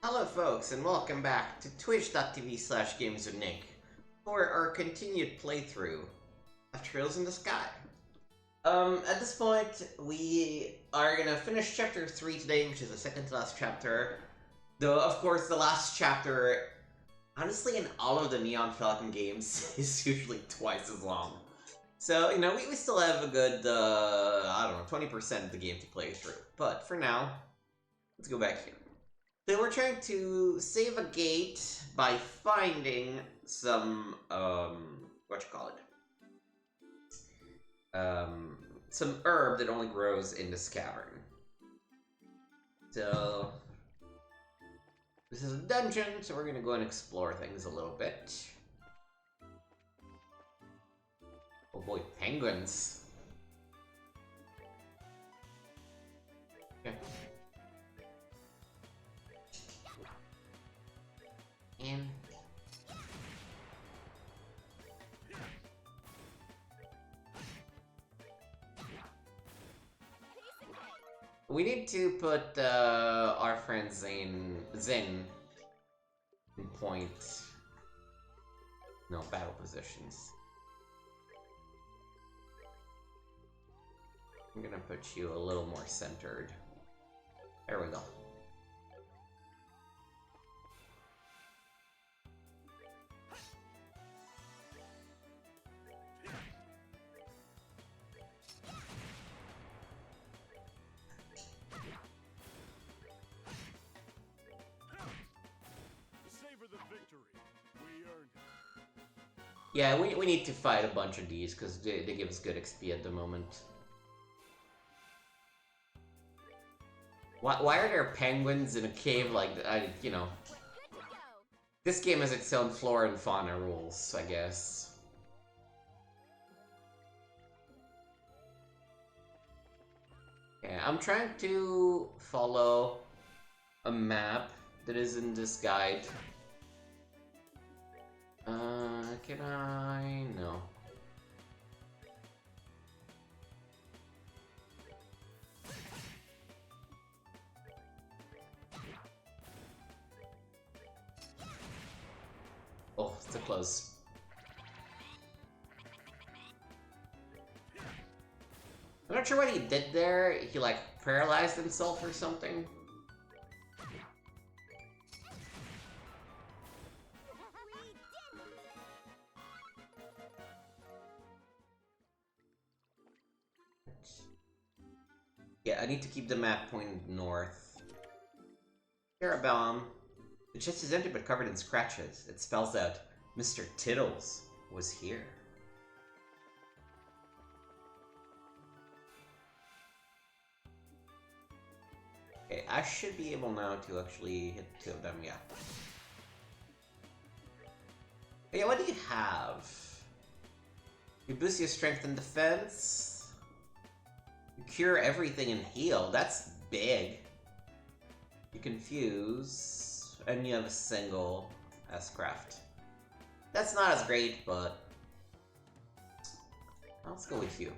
Hello folks, and welcome back to twitch.tv/gameswithnick for our continued playthrough of Trails in the Sky. At this point, we are gonna finish chapter 3 today, which is the second to last chapter. Though, of course, the last chapter, honestly, in all of the Neon Falcon games, is usually twice as long. So, we still have a good, 20% of the game to play through. But for now, let's go back here. So we're trying to save a gate by finding some, some herb that only grows in this cavern. So, this is a dungeon, so we're gonna go and explore things a little bit. Oh boy, penguins. Okay. And we need to put our friend Zen in battle positions. I'm gonna put you a little more centered. There we go. Yeah, we need to fight a bunch of these, because they give us good XP at the moment. Why are there penguins in a cave like that? This game has its own flora and fauna rules, I guess. Yeah, I'm trying to follow a map that is in this guide. Can I? No. Oh, it's too close. I'm not sure what he did there. He, like, paralyzed himself or something. Yeah, I need to keep the map pointed north. Terabellum. The chest is empty but covered in scratches. It spells out, Mr. Tittles was here. Okay, I should be able now to actually hit two of them, yeah. Yeah, what do you have? You boost your strength and defense. You cure everything and heal. That's big. You confuse, and you have a single S-craft. That's not as great, but let's go with you.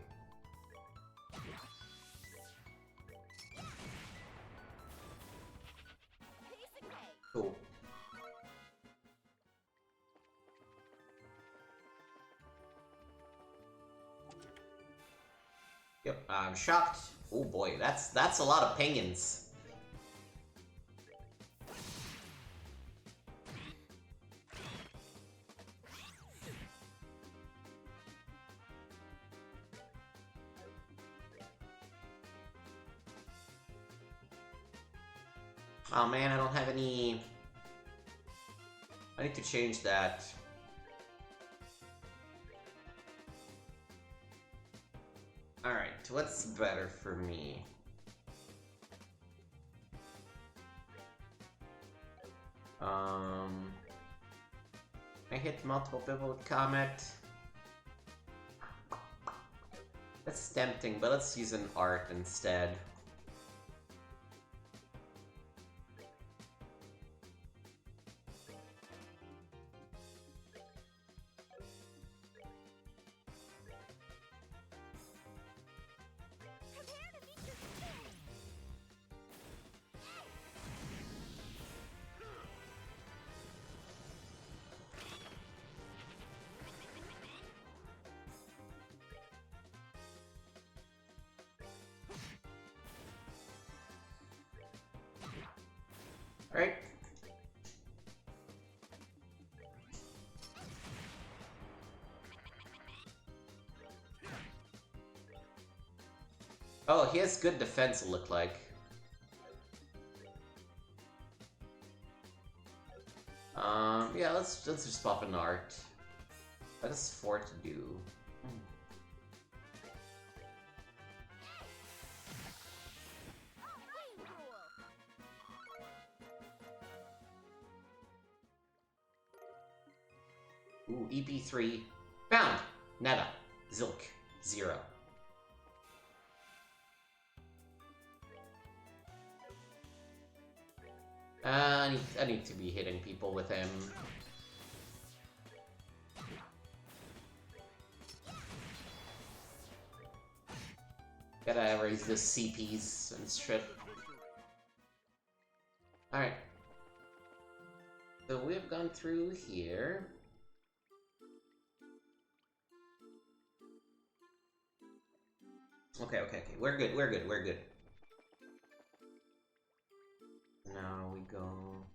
Cool. Yep, I'm shocked. Oh boy, that's a lot of penguins. Oh man, I don't have any... I need to change that. Alright, what's better for me? I hit multiple people with Comet. That's tempting, but let's use an art instead. Alright. Oh, he has good defense, it looked like. Yeah, let's just pop an art. What does 4 to do? Ooh, EP3. Found! Netta. Zilk. 0. I need to be hitting people with him. Gotta raise the CPs and shit. Alright. So we've gone through here. Okay. We're good. Now we go...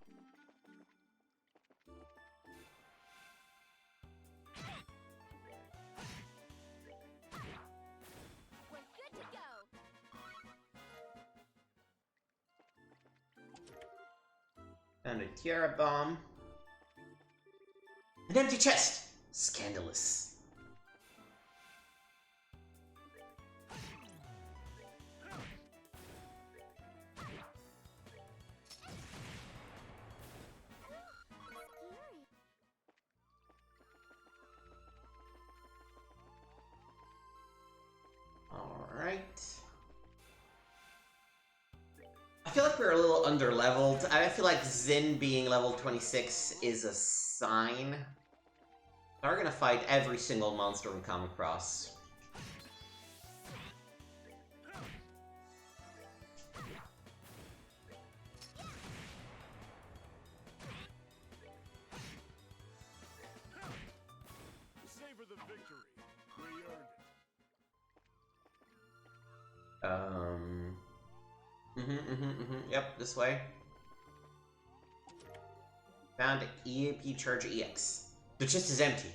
We're good to go. And a Tiara Bomb. An empty chest! Scandalous. Alright. I feel like we're a little under-leveled. I feel like Zin being level 26 is a sign. We're gonna fight every single monster we come across. Savor the victory. We earned it. Yep, this way. Found EAP Charge EX. The chest is empty.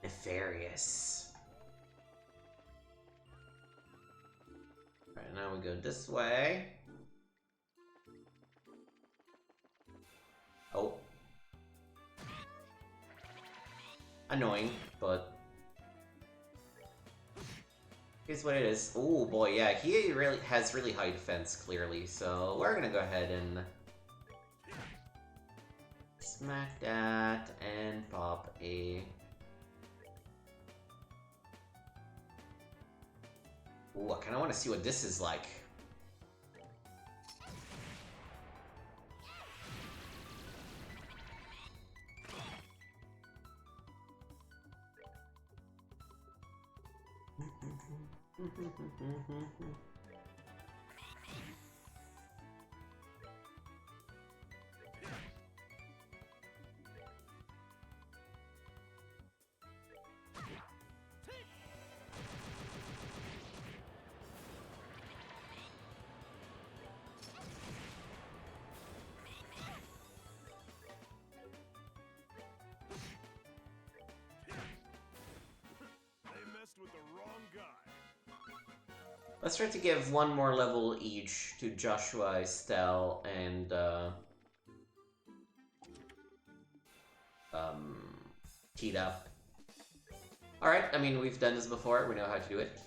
Nefarious. Alright, now we go this way. Oh. Annoying, but... here's what it is. Oh boy, yeah, he really has really high defense, clearly, so we're gonna go ahead and... smack that, and pop a... ooh, I kinda wanna see what this is like. With the wrong guy. Let's try to give one more level each to Joshua, Estelle, and Tita. Alright, I mean, we've done this before, we know how to do it.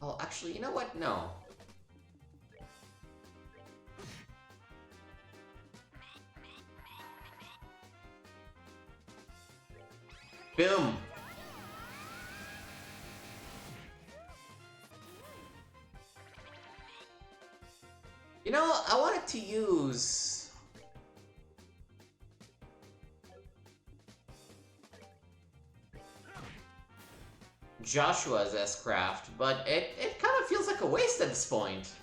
Oh, actually, you know what? No. Boom! You know, I wanted to use... Joshua's S-Craft, but it kind of feels like a waste at this point.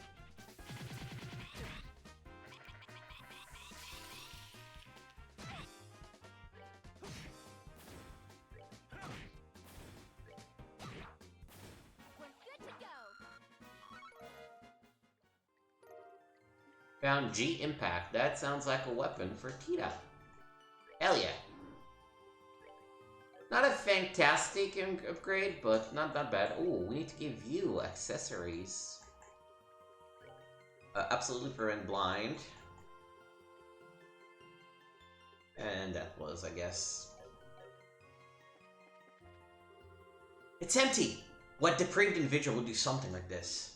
Found G Impact. That sounds like a weapon for Tita. Hell yeah. Not a fantastic upgrade, but not that bad. Oh, we need to give you accessories. Absolutely prevent blind. And that was, I guess. It's empty! What depraved individual would do something like this?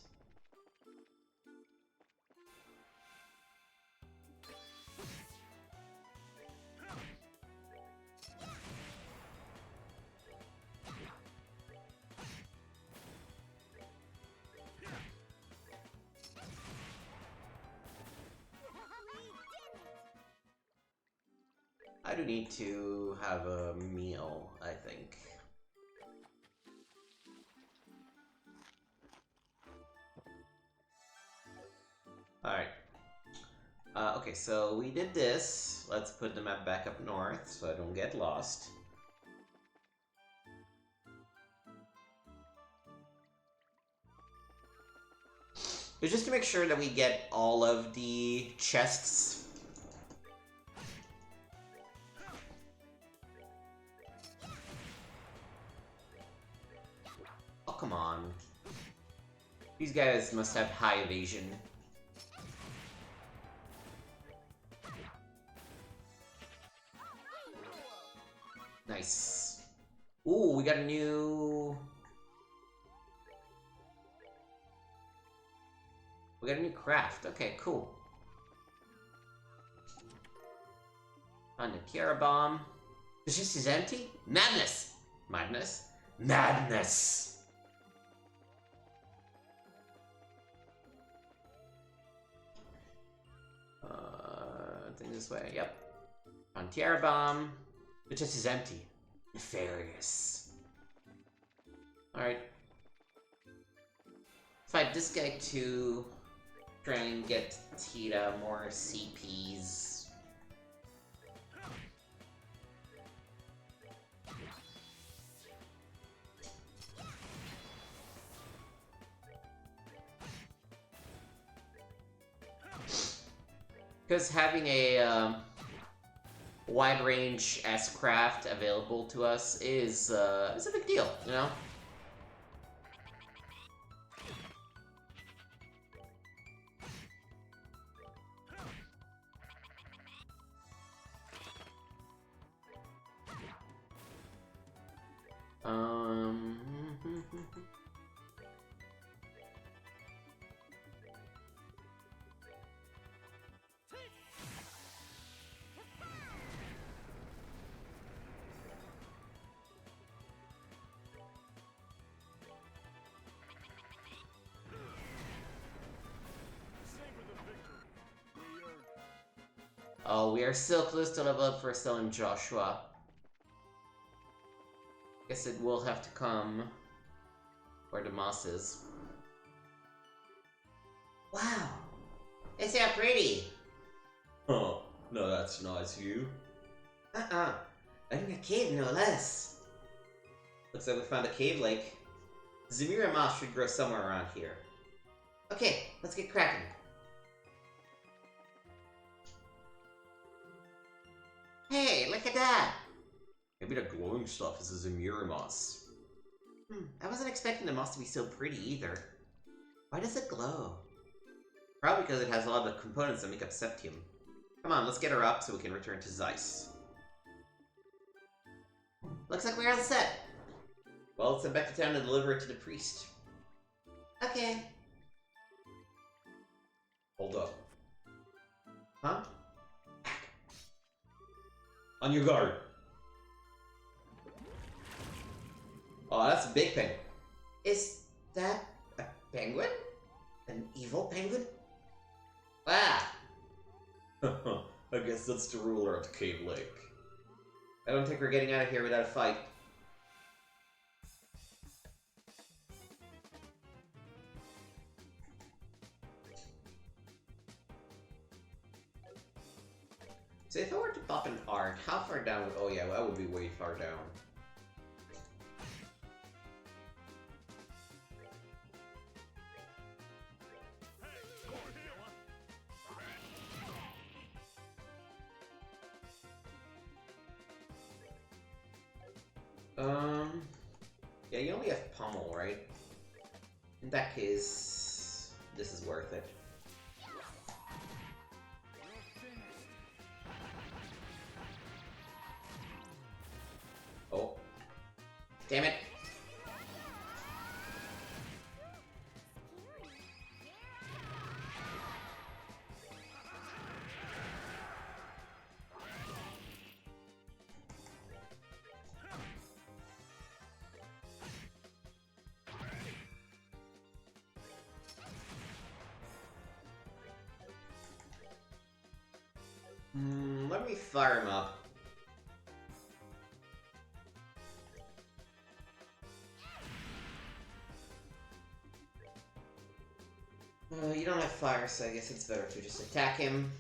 I do need to have a meal, I think. Alright. Okay, so we did this. Let's put the map back up north so I don't get lost. It's just to make sure that we get all of the chests. Oh, come on. These guys must have high evasion. Nice. Ooh, we got a new... We got a new craft. Okay, cool. On the Kiara bomb. This just is empty? Madness! Madness? Madness! I think this way, yep. On Tiara bomb. The chest is empty. Nefarious. Alright. Fight this guy to try and get Tita more CPs. Because having a wide range S-craft available to us is a big deal, you know? Oh, we are still close to level up for selling Joshua. Guess it will have to come where the moss is. Wow! It's so pretty! Oh, no, that's nice, you. I'm in a cave, no less. Looks like we found a cave lake. Zamira moss should grow somewhere around here. Okay, let's get cracking. Hey, look at that! Maybe the glowing stuff is a Zamira moss. I wasn't expecting the moss to be so pretty either. Why does it glow? Probably because it has a lot of the components that make up Septium. Come on, let's get her up so we can return to Zeiss. Looks like we're all set. Well, let's head back to town and deliver it to the priest. Okay. Hold up. Huh? On your guard. Oh, that's a big penguin. Is that a penguin? An evil penguin? Ah! I guess that's the ruler of the Cave Lake. I don't think we're getting out of here without a fight. So if I were to pop an art, how far down would... Oh yeah, that would be way far down. Yeah, you only have Pummel, right? In that case, this is worth it. Oh. Damn it! Let me fire him up. You don't have fire, so I guess it's better to just attack him.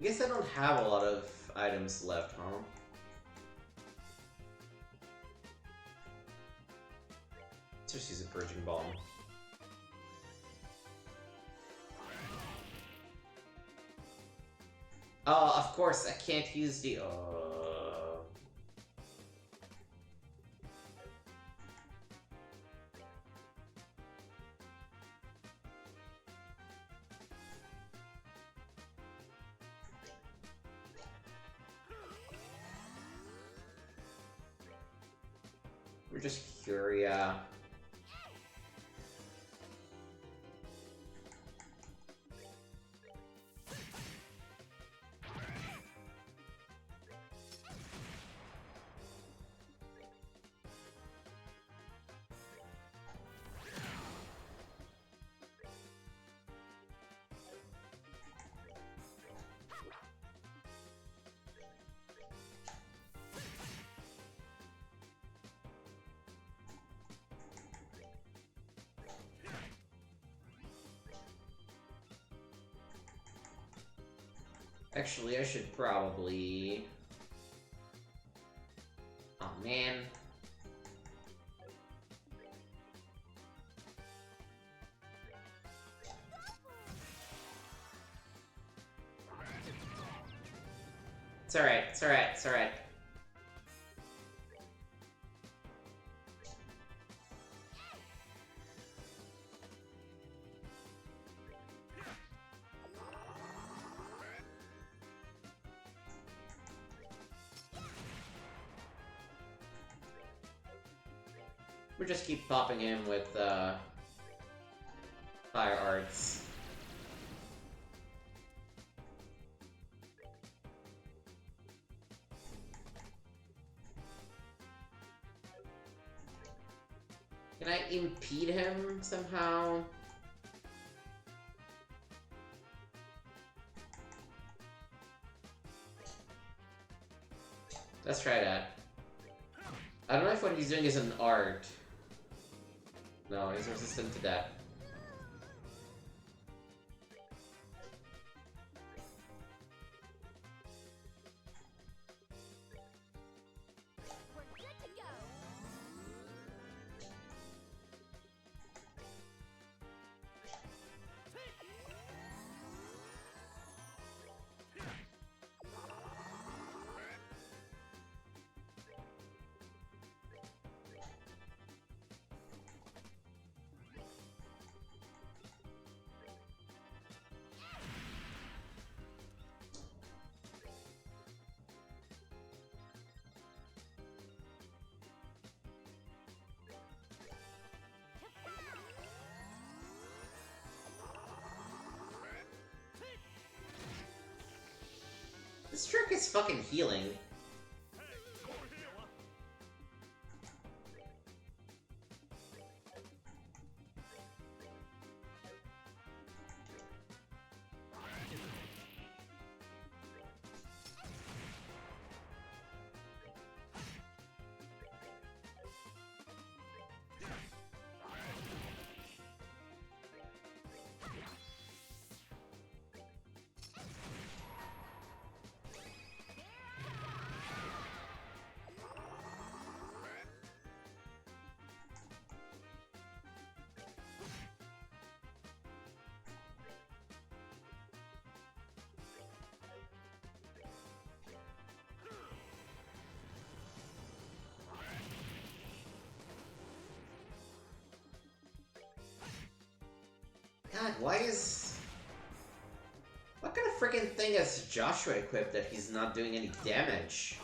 I guess I don't have a lot of items left, huh? Let's just use a Purging Bomb. Oh, of course, I can't use the... We're just Furia. Actually, I should probably... Oh, man. It's alright, it's alright, it's alright. We just keep popping him with fire arts. Can I impede him somehow? Let's try that. I don't know if what he's doing is an art. No, he's resistant to that. We're good to go. This trick is fucking healing. God, why is... What kind of freaking thing has Joshua equipped that he's not doing any damage?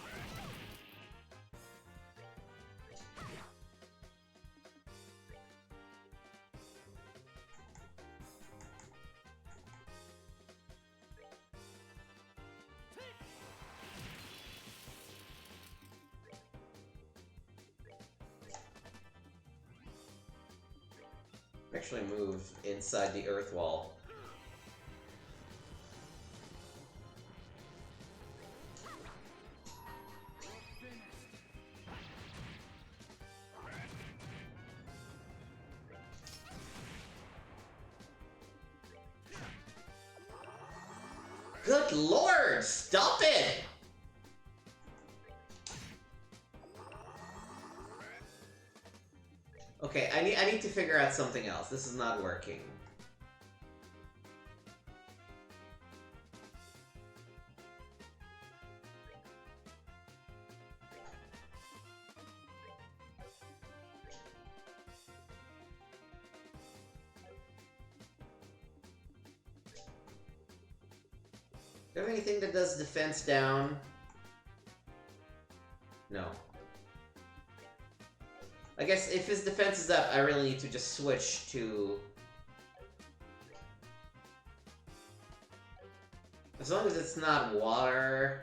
Actually move inside the earth wall. Good lord! Stop it! Okay, I need to figure out something else. This is not working. Do you have anything that does defense down? No. I guess if his defense is up, I really need to just switch to... As long as it's not water...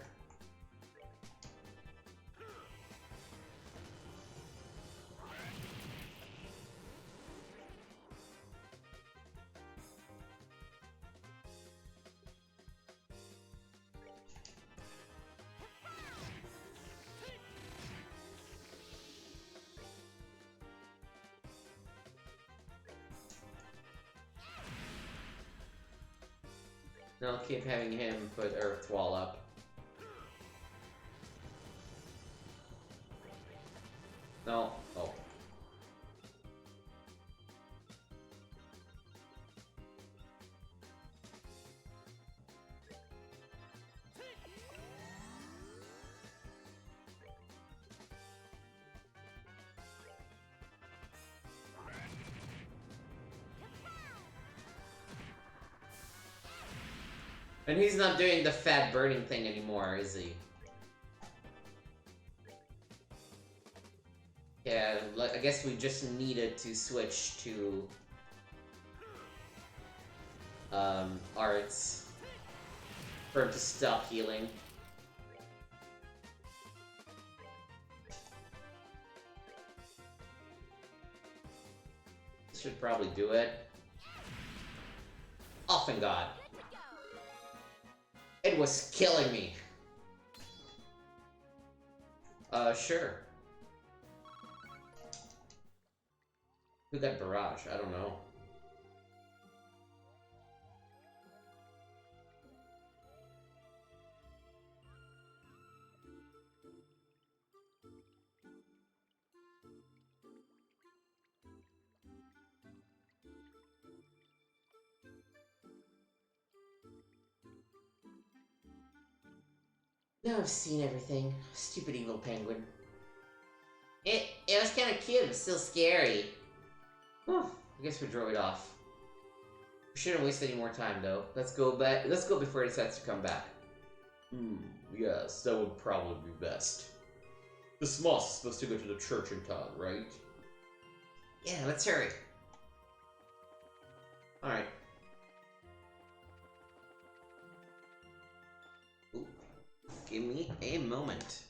And I'll keep having him put Earth Wall up. No. Oh. And he's not doing the fat burning thing anymore, is he? Yeah, I guess we just needed to switch to arts for him to stop healing. This should probably do it. Oh, thank God. It was killing me. Sure. Who got barrage? I don't know. Now I've seen everything. Stupid evil penguin. It was kind of cute, but still scary. Whew, I guess we drove it off. We shouldn't waste any more time though. Let's go back. Let's go before it decides to come back. Yes, that would probably be best. This moss is supposed to go to the church in town, right? Yeah, let's hurry. Alright. Give me a moment.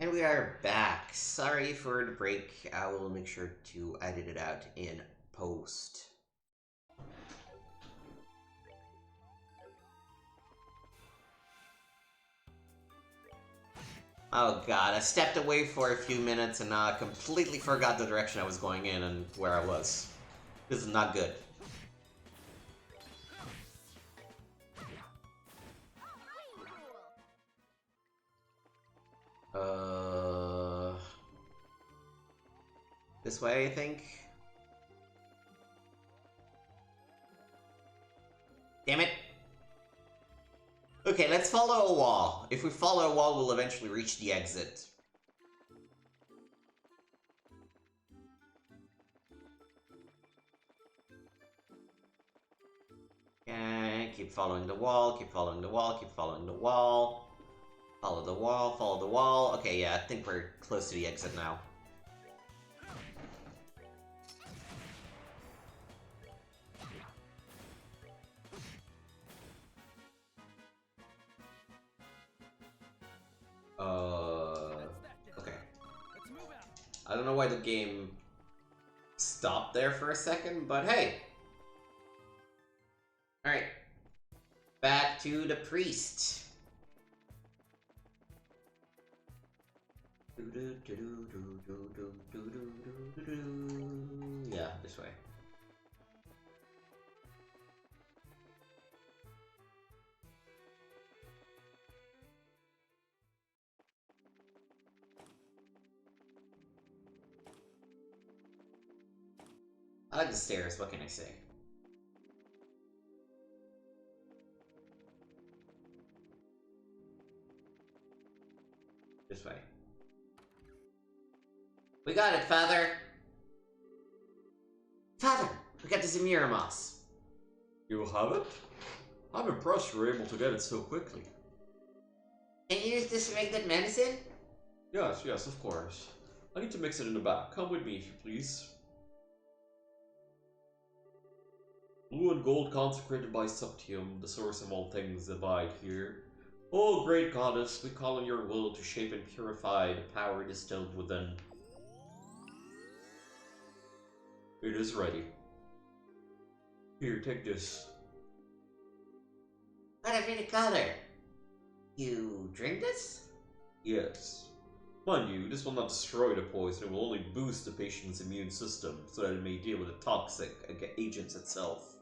And we are back. Sorry for the break. I will make sure to edit it out in post. Oh god, I stepped away for a few minutes and completely forgot the direction I was going in and where I was. This is not good. This way, I think. Damn it. Okay, let's follow a wall. If we follow a wall, we'll eventually reach the exit. Okay, keep following the wall, keep following the wall, keep following the wall. Follow the wall, follow the wall. Okay, yeah, I think we're close to the exit now. Okay. I don't know why the game stopped there for a second, but hey! Alright. Back to the priest. Yeah, this way. I like the stairs, what can I say? This way. We got it, Father! Father! We got the Zamira moss. You have it? I'm impressed you were able to get it so quickly. Can you use this to make that medicine? Yes, yes, of course. I need to mix it in the back. Come with me, if you please. Blue and gold consecrated by Subtium, the source of all things, abide here. O great goddess, we call on your will to shape and purify the power distilled within. It is ready. Here, take this. What a pretty color. You drink this? Yes. Mind you, this will not destroy the poison, it will only boost the patient's immune system, so that it may deal with the toxic agents itself.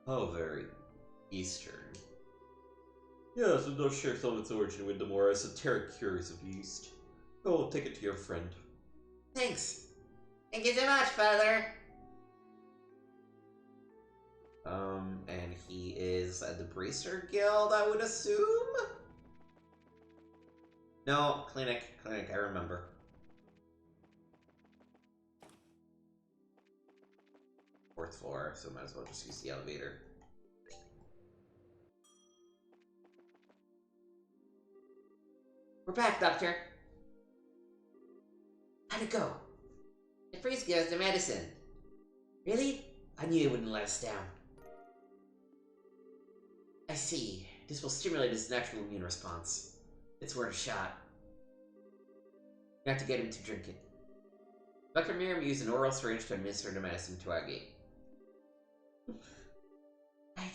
How very Eastern. Yes, it does share some of its origin with the more esoteric cures of yeast. Go, take it to your friend. Thanks. Thank you so much, Father. And he is at the Bracer Guild, I would assume? No, clinic, I remember. Fourth floor, so might as well just use the elevator. We're back, Doctor. How'd it go? The priest gave us the medicine. Really? I knew it wouldn't let us down. I see. This will stimulate his natural immune response. It's worth a shot. You have to get him to drink it. Dr. Miriam used an oral syringe to administer the medicine to Agate.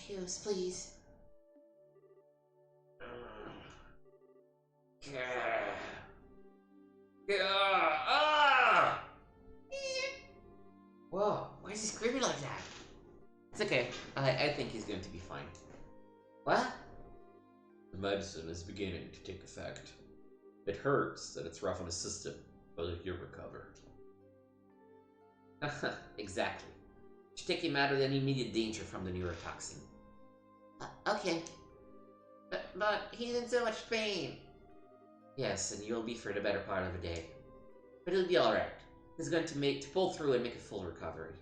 Use, please. Whoa, why is he screaming like that? It's okay. I think he's going to be fine. What? The medicine is beginning to take effect. It hurts that it's rough on the system, but you'll recover. Exactly. Should take him out of any immediate danger from the neurotoxin. Okay. But he's in so much pain. Yes, and you'll be for the better part of a day. But he'll be alright. He's going to pull through and make a full recovery.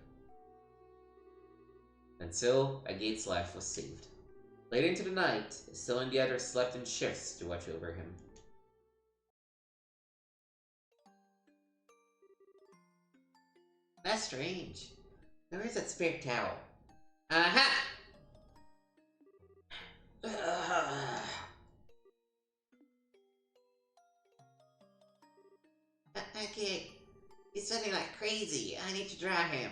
And so, Agate's life was saved. Late into the night, Estelle and the others slept in shifts to watch over him. That's strange. Where's that spare towel? Aha! Okay, he's sweating like crazy. I need to dry him.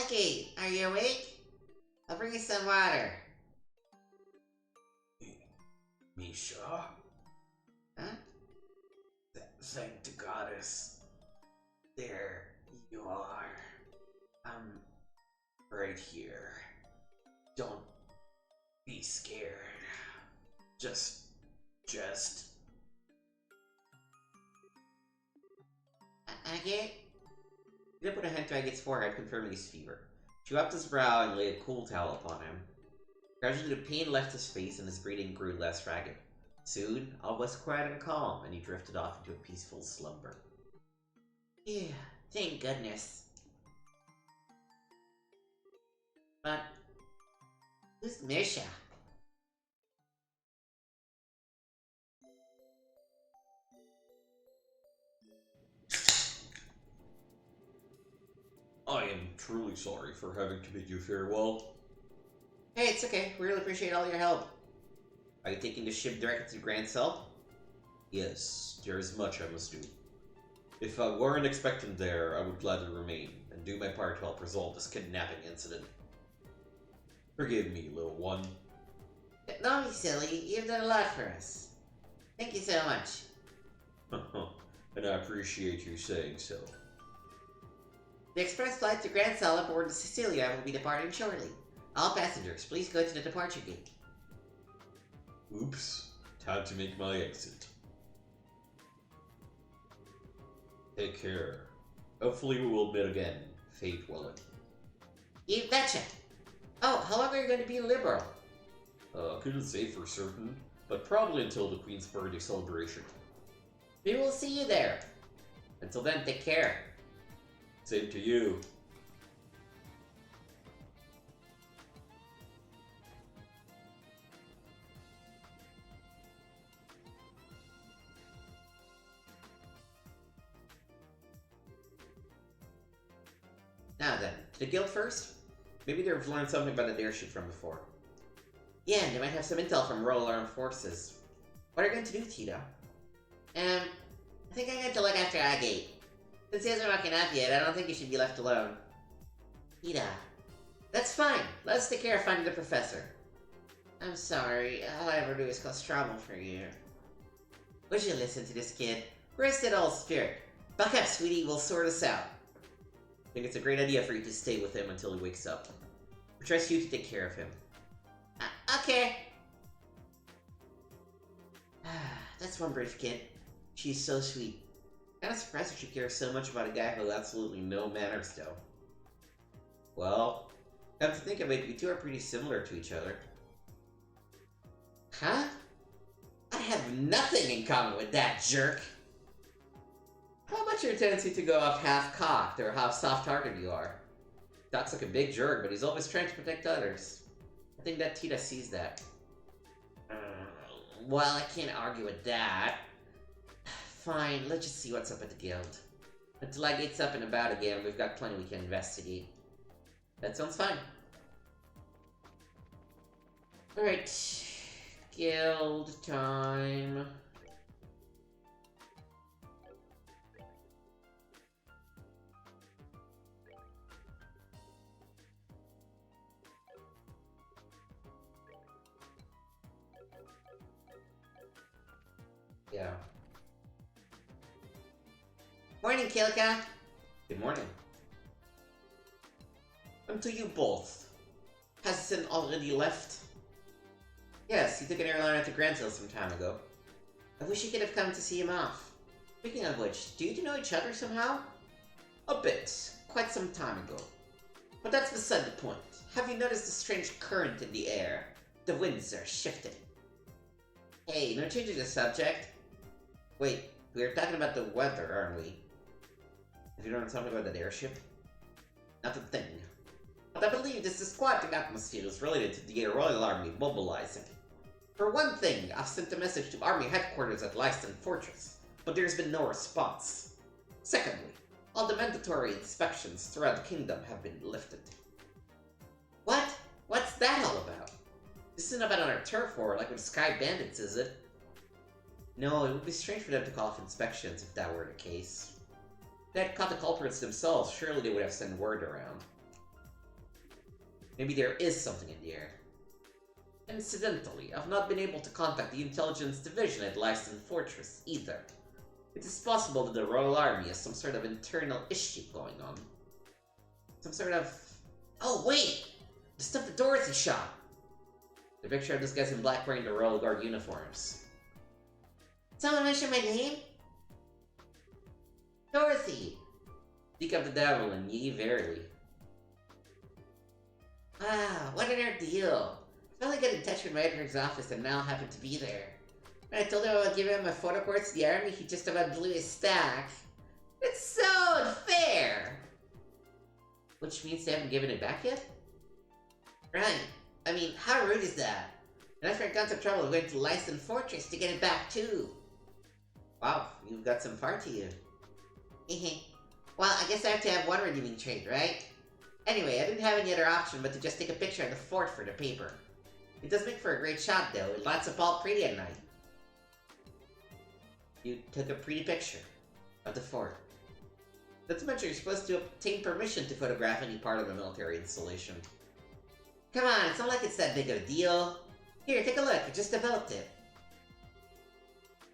Okay, are you awake? I'll bring you some water. Misha? Huh? Thank the goddess. There you are. I'm right here. Don't be scared. Just. Okay. Ida put a hand to Agate's forehead, confirming his fever. She wiped his brow and laid a cool towel upon him. Gradually, the pain left his face and his breathing grew less ragged. Soon, all was quiet and calm, and he drifted off into a peaceful slumber. Yeah, thank goodness. But who's Misha? I am truly sorry for having to bid you farewell. Hey, it's okay. We really appreciate all your help. Are you taking the ship directly to Grand Cell? Yes, there is much I must do. If I weren't expected there, I would gladly remain and do my part to help resolve this kidnapping incident. Forgive me, little one. Don't be silly. You've done a lot for us. Thank you so much. And I appreciate you saying so. The express flight to Grand Cell aboard the Cecilia will be departing shortly. All passengers, please go to the departure gate. Oops. Time to make my exit. Take care. Hopefully we will meet again, fate willing. You betcha. Oh, how long are you going to be liberal? Couldn't say for certain, but probably until the Queen's birthday celebration. We will see you there. Until then, take care. Same to you. Now then, to the guild first? Maybe they've learned something about the airship from before. Yeah, and they might have some intel from Royal Armed Forces. What are you going to do, Tito? I think I'm going to look after Agate. Since he hasn't woken up yet, I don't think he should be left alone. Tito. That's fine. Let's take care of finding the professor. I'm sorry. All I ever do is cause trouble for you. Would you listen to this kid? Rest in all spirit. Buck up, sweetie. We'll sort this out. I think it's a great idea for you to stay with him until he wakes up. I trust you to take care of him. Okay. That's one brave kid. She's so sweet. Kinda surprised that she cares so much about a guy who has absolutely no manners, though. Well, come to think of it, you two are pretty similar to each other. Huh? I have nothing in common with that jerk! How much your tendency to go off half-cocked or how soft-hearted you are? Doc's like a big jerk, but he's always trying to protect others. I think that Tita sees that. Well, I can't argue with that. Fine, let's just see what's up at the guild. Until I get up and about again, we've got plenty we can investigate. That sounds fine. Alright. Guild time. Yeah. Morning, Kilka. Good morning. And to you both. Has Sin already left? Yes, he took an airliner to Granville some time ago. I wish you could have come to see him off. Speaking of which, do you two know each other somehow? A bit. Quite some time ago. But that's beside the point. Have you noticed the strange current in the air? The winds are shifting. Hey, no changing the subject. Wait, we were talking about the weather, aren't we? If you don't want to tell me about that airship? Not a thing. But I believe this disquieting atmosphere is related to the Royal Army mobilizing. For one thing, I've sent a message to Army headquarters at Leiston Fortress, but there's been no response. Secondly, all the mandatory inspections throughout the kingdom have been lifted. What? What's that all about? This isn't about on our turf war like with Sky Bandits, is it? No, it would be strange for them to call off inspections if that were the case. If they had caught the culprits themselves, surely they would have sent word around. Maybe there is something in the air. Incidentally, I've not been able to contact the intelligence division at Lyston Fortress either. It is possible that the Royal Army has some sort of internal issue going on. Some sort of... Oh, wait! The stuff that Dorothy shot! The picture of this guys in black wearing the Royal Guard uniforms. Someone mention my name? Dorothy! Speak of the devil, and ye verily. Wow, what an ordeal. I finally got in touch with my editor's office and Mal happened to be there. When I told him I would give him my photo course to the army, he just about blew his stack. It's so unfair! Which means they haven't given it back yet? Right. I mean, how rude is that? And after I got into trouble, I went to Lyston Fortress to get it back too. Wow, you've got some part to you. Well, I guess I have to have one redeeming trait, right? Anyway, I didn't have any other option but to just take a picture of the fort for the paper. It does make for a great shot though, it lights up all pretty at night. You took a pretty picture of the fort. Not to mention you're supposed to obtain permission to photograph any part of the military installation. Come on, it's not like it's that big of a deal. Here, take a look, I just developed it.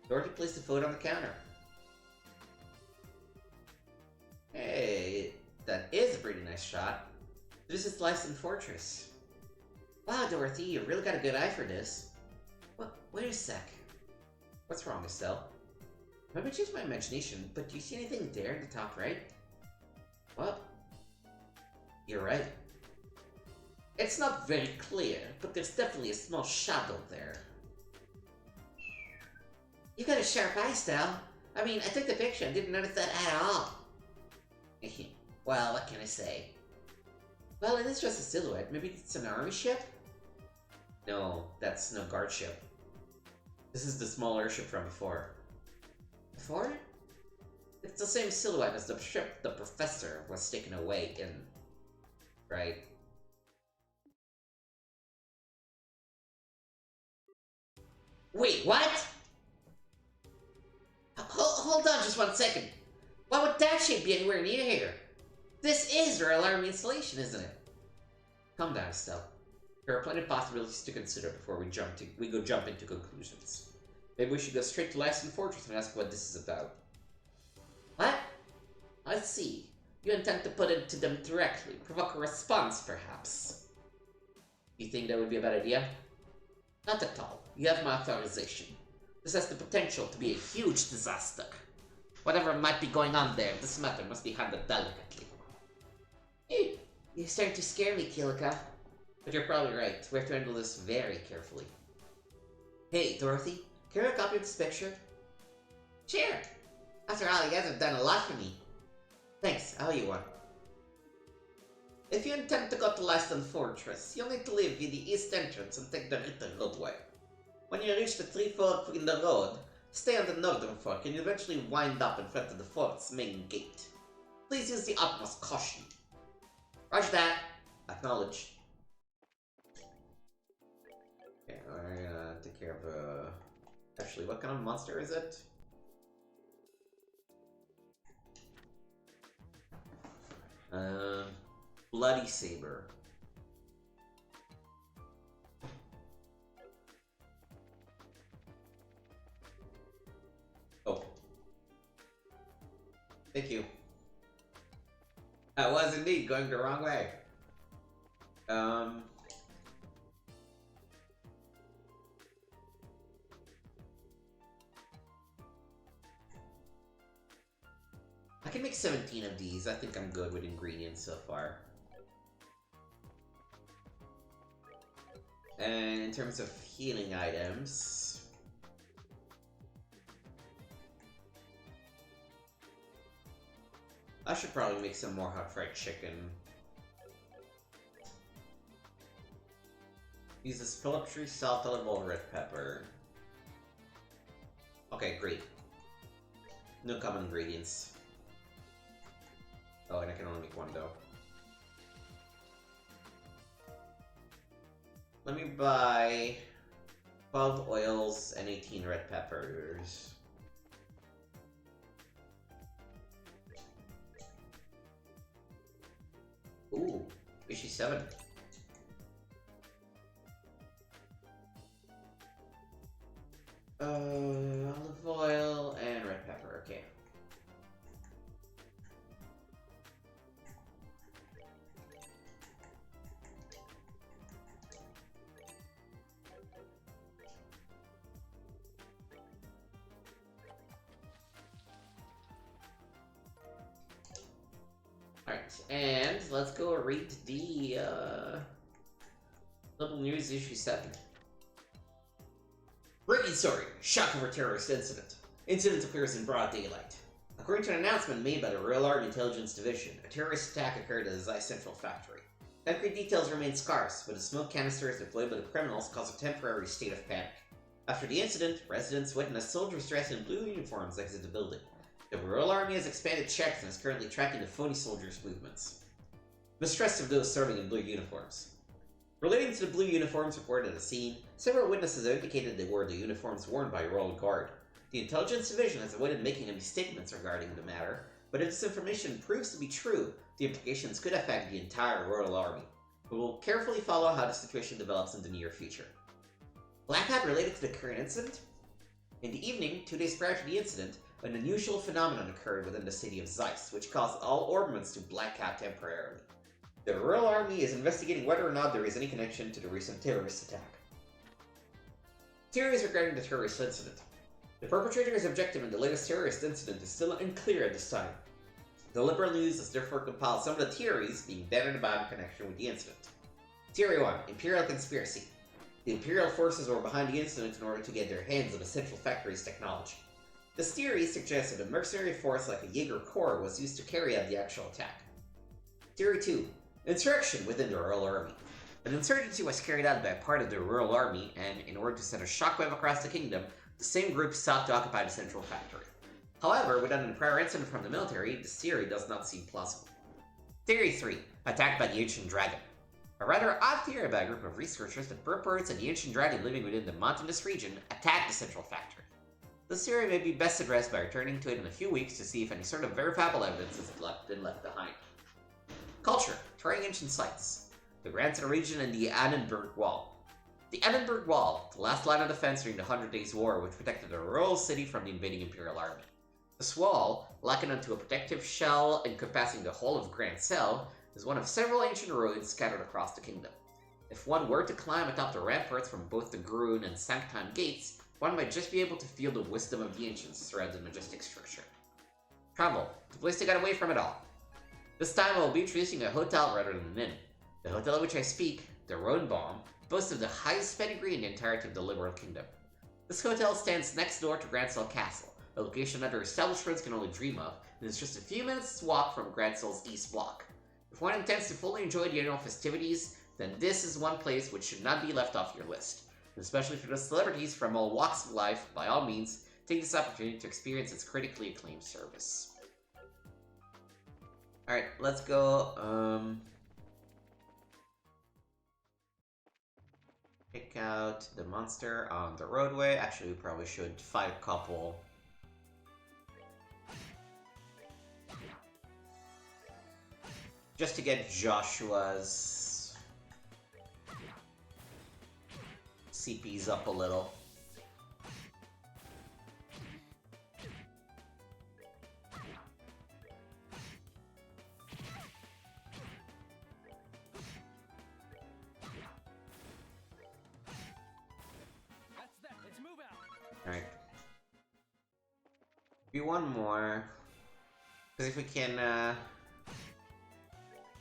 Dorothy placed the photo on the counter. Hey, that is a pretty nice shot. This is Lyston Fortress. Wow, Dorothy, you really got a good eye for this. Wait a sec. What's wrong, Estelle? Maybe it's just my imagination, but do you see anything there in the top right? What? You're right. It's not very clear, but there's definitely a small shadow there. You got a sharp eye, Estelle. I mean, I took the picture and didn't notice that at all. Well, what can I say? Well, it is just a silhouette. Maybe it's an army ship? No, that's no guard ship. This is the small airship from before. Before? It's the same silhouette as the ship the professor was taken away in. Right? Wait, what? Hold on just 1 second. Why would that shape be anywhere near here? This is Royal Army installation, isn't it? Calm down, Estelle. There are plenty of possibilities to consider before we jump into conclusions. Maybe we should go straight to Lyston Fortress and ask what this is about. What? I see. You intend to put it to them directly, provoke a response, perhaps. You think that would be a bad idea? Not at all. You have my authorization. This has the potential to be a huge disaster. Whatever might be going on there, this matter must be handled delicately. You're starting to scare me, Kilika. But you're probably right. We have to handle this very carefully. Hey, Dorothy, can you have a copy of this picture? Sure. After all, you guys have done a lot for me. Thanks, I'll owe you one. If you intend to go to Lyston Fortress, you'll need to leave via the east entrance and take the Ritter roadway. When you reach the tree fork in the road, stay on the northern fork and you eventually wind up in front of the fort's main gate. Please use the utmost caution. Roger that. Acknowledged. Okay, we're gonna take care of actually, what kind of monster is it? Bloody Saber. Oh. Thank you. I was indeed going the wrong way. I can make 17 of these. I think I'm good with ingredients so far. And in terms of healing items... I should probably make some more hot fried chicken. Use this Phillip tree, salt, olive oil, red pepper. Okay, great. No common ingredients. Oh, and I can only make one though. Let me buy 12 oils and 18 red peppers. Ooh, fishy 7. Olive oil and red pepper, okay. Alright, and let's go read the, Little News Issue 7. Breaking story. Shock over terrorist incident. Incident occurs in broad daylight. According to an announcement made by the Royal Army Intelligence Division, a terrorist attack occurred at the Zeiss Central Factory. Concrete details remain scarce, but the smoke canisters deployed by the criminals caused a temporary state of panic. After the incident, residents witnessed soldiers dressed in blue uniforms exit the building. The Royal Army has expanded checks and is currently tracking the phony soldiers' movements. Mistrust of those serving in blue uniforms. Relating to the blue uniforms reported at the scene, several witnesses have indicated they wore the uniforms worn by Royal Guard. The Intelligence Division has avoided making any statements regarding the matter, but if this information proves to be true, the implications could affect the entire Royal Army. We will carefully follow how the situation develops in the near future. Black Hat related to the current incident? In the evening, 2 days prior to the incident, an unusual phenomenon occurred within the city of Zeiss, which caused all orbments to black out temporarily. The Royal Army is investigating whether or not there is any connection to the recent terrorist attack. Theories regarding the terrorist incident. The perpetrator's objective in the latest terrorist incident is still unclear at this time. The Liberal News has therefore compiled some of the theories being bandied about in connection with the incident. Theory 1. Imperial Conspiracy. The Imperial forces were behind the incident in order to get their hands on the Central Factory's technology. This theory suggests that a mercenary force like a Jaeger Corps was used to carry out the actual attack. Theory 2. Insurrection within the Royal Army. An insurgency was carried out by a part of the Royal Army, and in order to send a shockwave across the kingdom, the same group sought to occupy the Central Factory. However, without any prior incident from the military, this theory does not seem plausible. Theory 3. Attacked by the Ancient Dragon. A rather odd theory by a group of researchers that purports that the Ancient Dragon living within the mountainous region attacked the Central Factory. This theory may be best addressed by returning to it in a few weeks to see if any sort of verifiable evidence has been left behind. Culture. Touring ancient sites. The Granson region and the Annenberg Wall. The Annenberg Wall, the last line of defense during the 100 Days' War, which protected the royal city from the invading Imperial Army. This wall, likened unto a protective shell encompassing the whole of Grand Cell, is one of several ancient ruins scattered across the kingdom. If one were to climb atop the ramparts from both the Grun and Sanctheim gates, one might just be able to feel the wisdom of the ancients throughout the majestic structure. Travel. The place to get away from it all. This time I will be introducing a hotel rather than an inn. The hotel of which I speak, the Rodenbaum, boasts of the highest pedigree in the entirety of the Liberal Kingdom. This hotel stands next door to Grancel Castle, a location other establishments can only dream of, and is just a few minutes' walk from Grancel's East Block. If one intends to fully enjoy the annual festivities, then this is one place which should not be left off your list. And especially for the celebrities from all walks of life, by all means, take this opportunity to experience its critically acclaimed service. Alright, let's go, pick out the monster on the roadway. Actually, we probably should fight a couple. Just to get Joshua's CPs up a little. Alright. Be one more. Because if we can,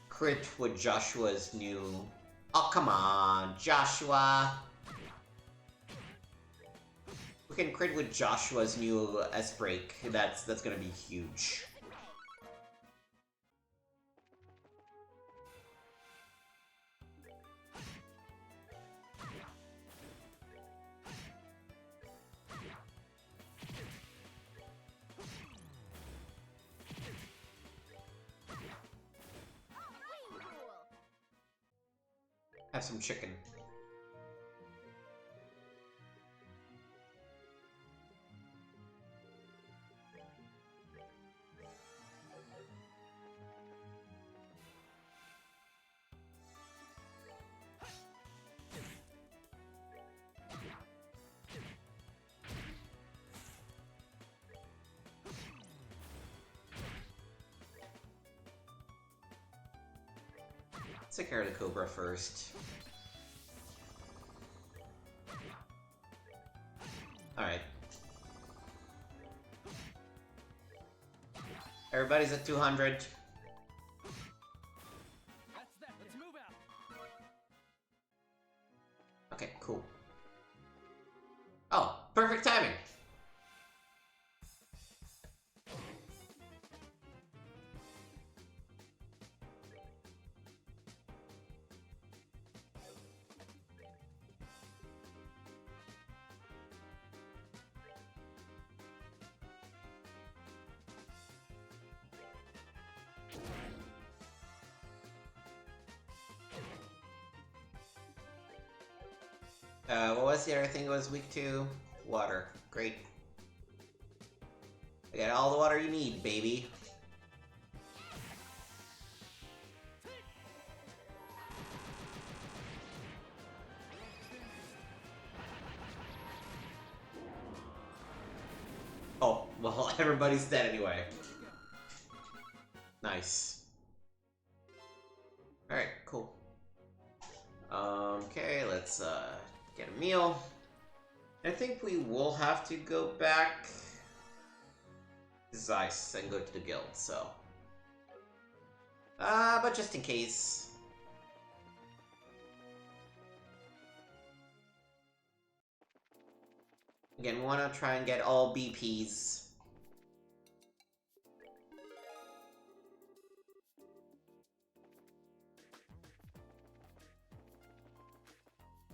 crit with Joshua's new... Oh, come on, Joshua! We can crit with Joshua's new S-Break. That's gonna be huge. Have some chicken. Let's take care of the Cobra first. Alright. Everybody's at 200. That's that. Let's move out. Okay, cool. Oh, perfect timing! What was the other thing it was weak to? Water. Great. I got all the water you need, baby. Oh, well, everybody's dead anyway. Nice. Alright, cool. Okay, let's, get a meal. I think we will have to go back to Zeiss and go to the guild, so. But just in case. Again, we want to try and get all BPs.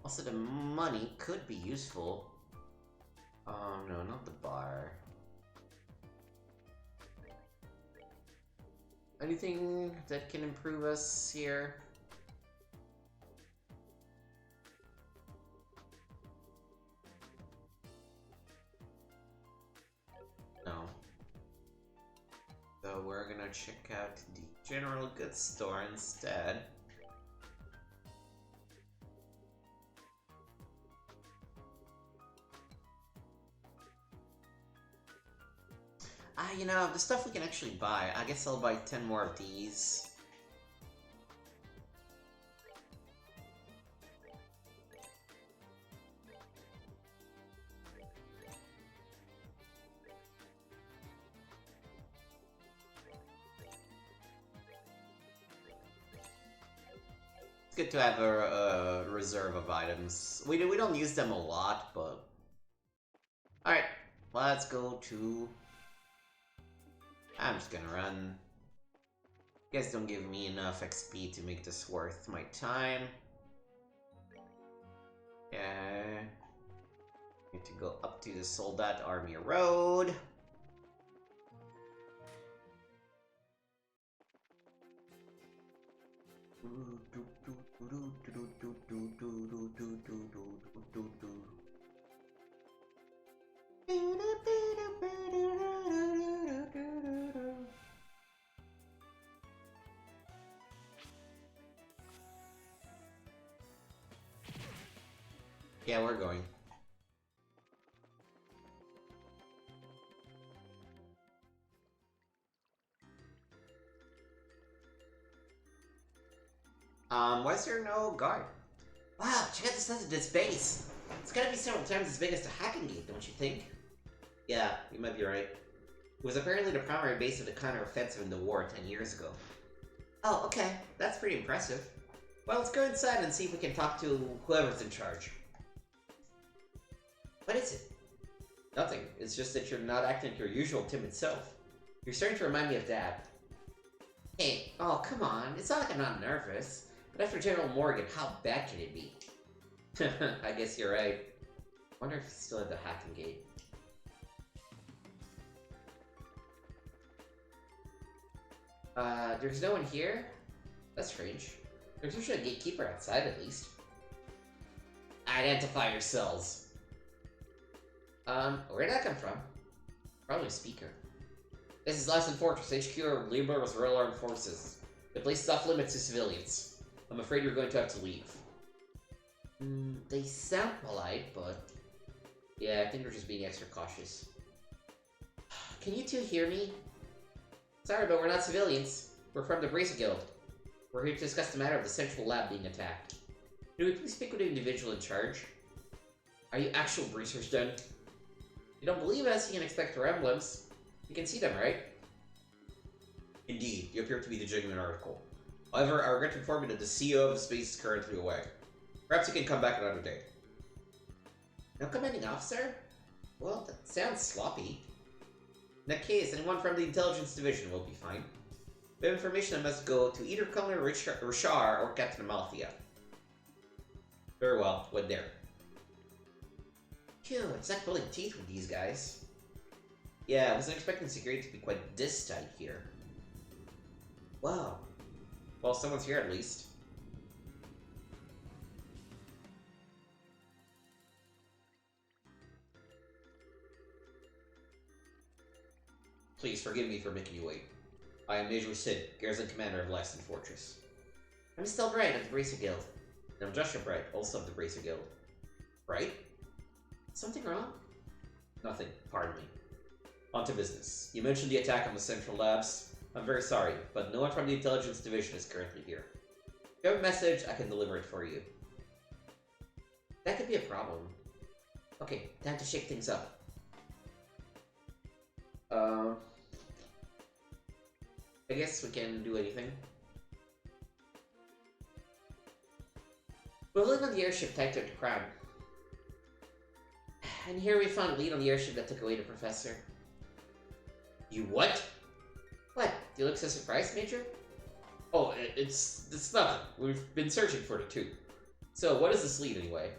Also, the money could be useful. No, not the bar. Anything that can improve us here? No. So we're gonna check out the general goods store instead. You know, the stuff we can actually buy. I guess I'll buy 10 more of these. It's good to have a reserve of items. We don't use them a lot, but... Alright, let's go to... I'm just gonna run. You guys don't give me enough XP to make this worth my time. Yeah. Need to go up to the Soldat Army Road. Yeah, we're going. Why is there no guard? Wow, check out the size of this base. It's gotta be several times as big as the Hacking Gate, don't you think? Yeah, you might be right. It was apparently the primary base of the counter-offensive in the war 10 years ago. Oh, okay. That's pretty impressive. Well, let's go inside and see if we can talk to whoever's in charge. What is it? Nothing. It's just that you're not acting like your usual timid self. You're starting to remind me of Dad. Hey, oh, come on. It's not like I'm not nervous. But after General Morgan, how bad can it be? I guess you're right. Wonder if he's still at the Hacking Gate. There's no one here? That's strange. There's usually a gatekeeper outside, at least. Identify yourselves. Where'd that come from? Probably a speaker. This is Lassen Fortress, HQ of Liber's Royal Armed Forces. The place is off limits to civilians. I'm afraid you're going to have to leave. They sound polite, but... Yeah, I think they're just being extra cautious. Can you two hear me? Sorry, but we're not civilians. We're from the Bracer Guild. We're here to discuss the matter of the central lab being attacked. Can we please speak with the individual in charge? Are you actual research done? You don't believe us, you can expect our emblems. You can see them, right? Indeed, you appear to be the genuine article. However, I regret to inform you that the CEO of the space is currently away. Perhaps you can come back another day. No commanding officer? Well, that sounds sloppy. In that case, anyone from the intelligence division will be fine. We have information that must go to either Colonel Richard or Captain Amalthea. Very well, wait there. Phew, it's like pulling teeth with these guys. Yeah, I wasn't expecting security to be quite this tight here. Wow. Well, someone's here at least. Please forgive me for making you wait. I am Major Sid, Garrison Commander of Laxton Fortress. I'm still Bright of the Bracer Guild. And I'm Joshua Bright, also of the Bracer Guild. Right? Something wrong? Nothing, pardon me. On to business. You mentioned the attack on the Central Labs. I'm very sorry, but no one from the Intelligence Division is currently here. If you have a message, I can deliver it for you. That could be a problem. Okay, time to shake things up. I guess we can do anything. We're living on the airship tied to the crown. And here we found a lead on the airship that took away the professor. You what? What? Do you look so surprised, Major? Oh, it's nothing. We've been searching for it too. So, what is this lead anyway?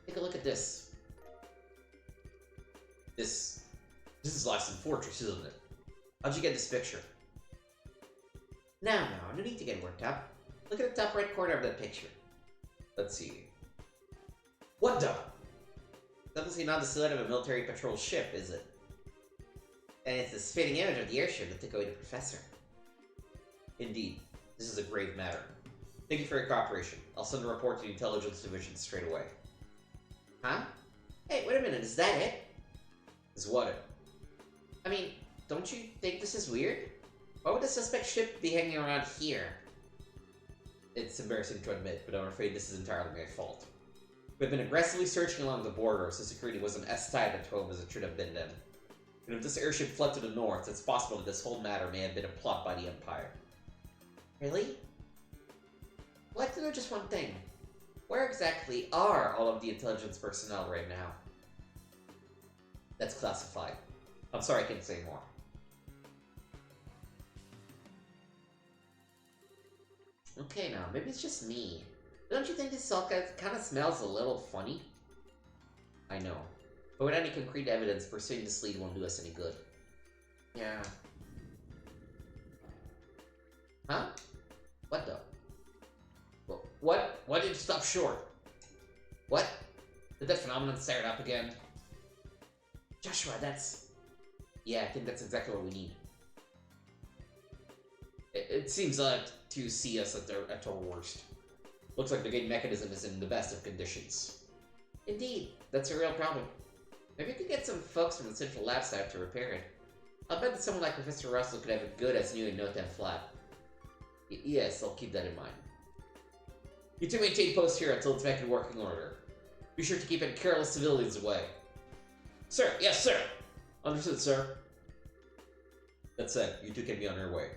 Take a look at this. This is Laxton Fortress, isn't it? How'd you get this picture? Now, no need to get worked up. Look at the top right corner of that picture. Let's see. What the? Obviously not the silhouette of a military patrol ship, is it? And it's this fitting image of the airship that took away the professor. Indeed. This is a grave matter. Thank you for your cooperation. I'll send a report to the Intelligence Division straight away. Huh? Hey, wait a minute, is that it? Is what it? I mean, don't you think this is weird? Why would the suspect ship be hanging around here? It's embarrassing to admit, but I'm afraid this is entirely my fault. We've been aggressively searching along the border, so security wasn't as tight at home as it should have been then. And if this airship fled to the north, it's possible that this whole matter may have been a plot by the Empire. Really? I'd like to know just one thing. Where exactly are all of the intelligence personnel right now? That's classified. I'm sorry I can't say more. Okay, now, maybe it's just me. Don't you think this all kind of smells a little funny? I know. But without any concrete evidence, pursuing this lead won't do us any good. Yeah. Huh? What the? What? Why did you stop short? What? Did that phenomenon start up again? Joshua, that's... Yeah, I think that's exactly what we need. It seems to see us at our worst. Looks like the gate mechanism is in the best of conditions. Indeed, that's a real problem. Maybe we could get some folks from the Central Lab side to repair it. I'll bet that someone like Professor Russell could have it good as new in no time flat. Yes, I'll keep that in mind. You two maintain post here until it's back in working order. Be sure to keep any careless civilians away. Sir, yes, sir! Understood, sir. That said, you two can be on your way.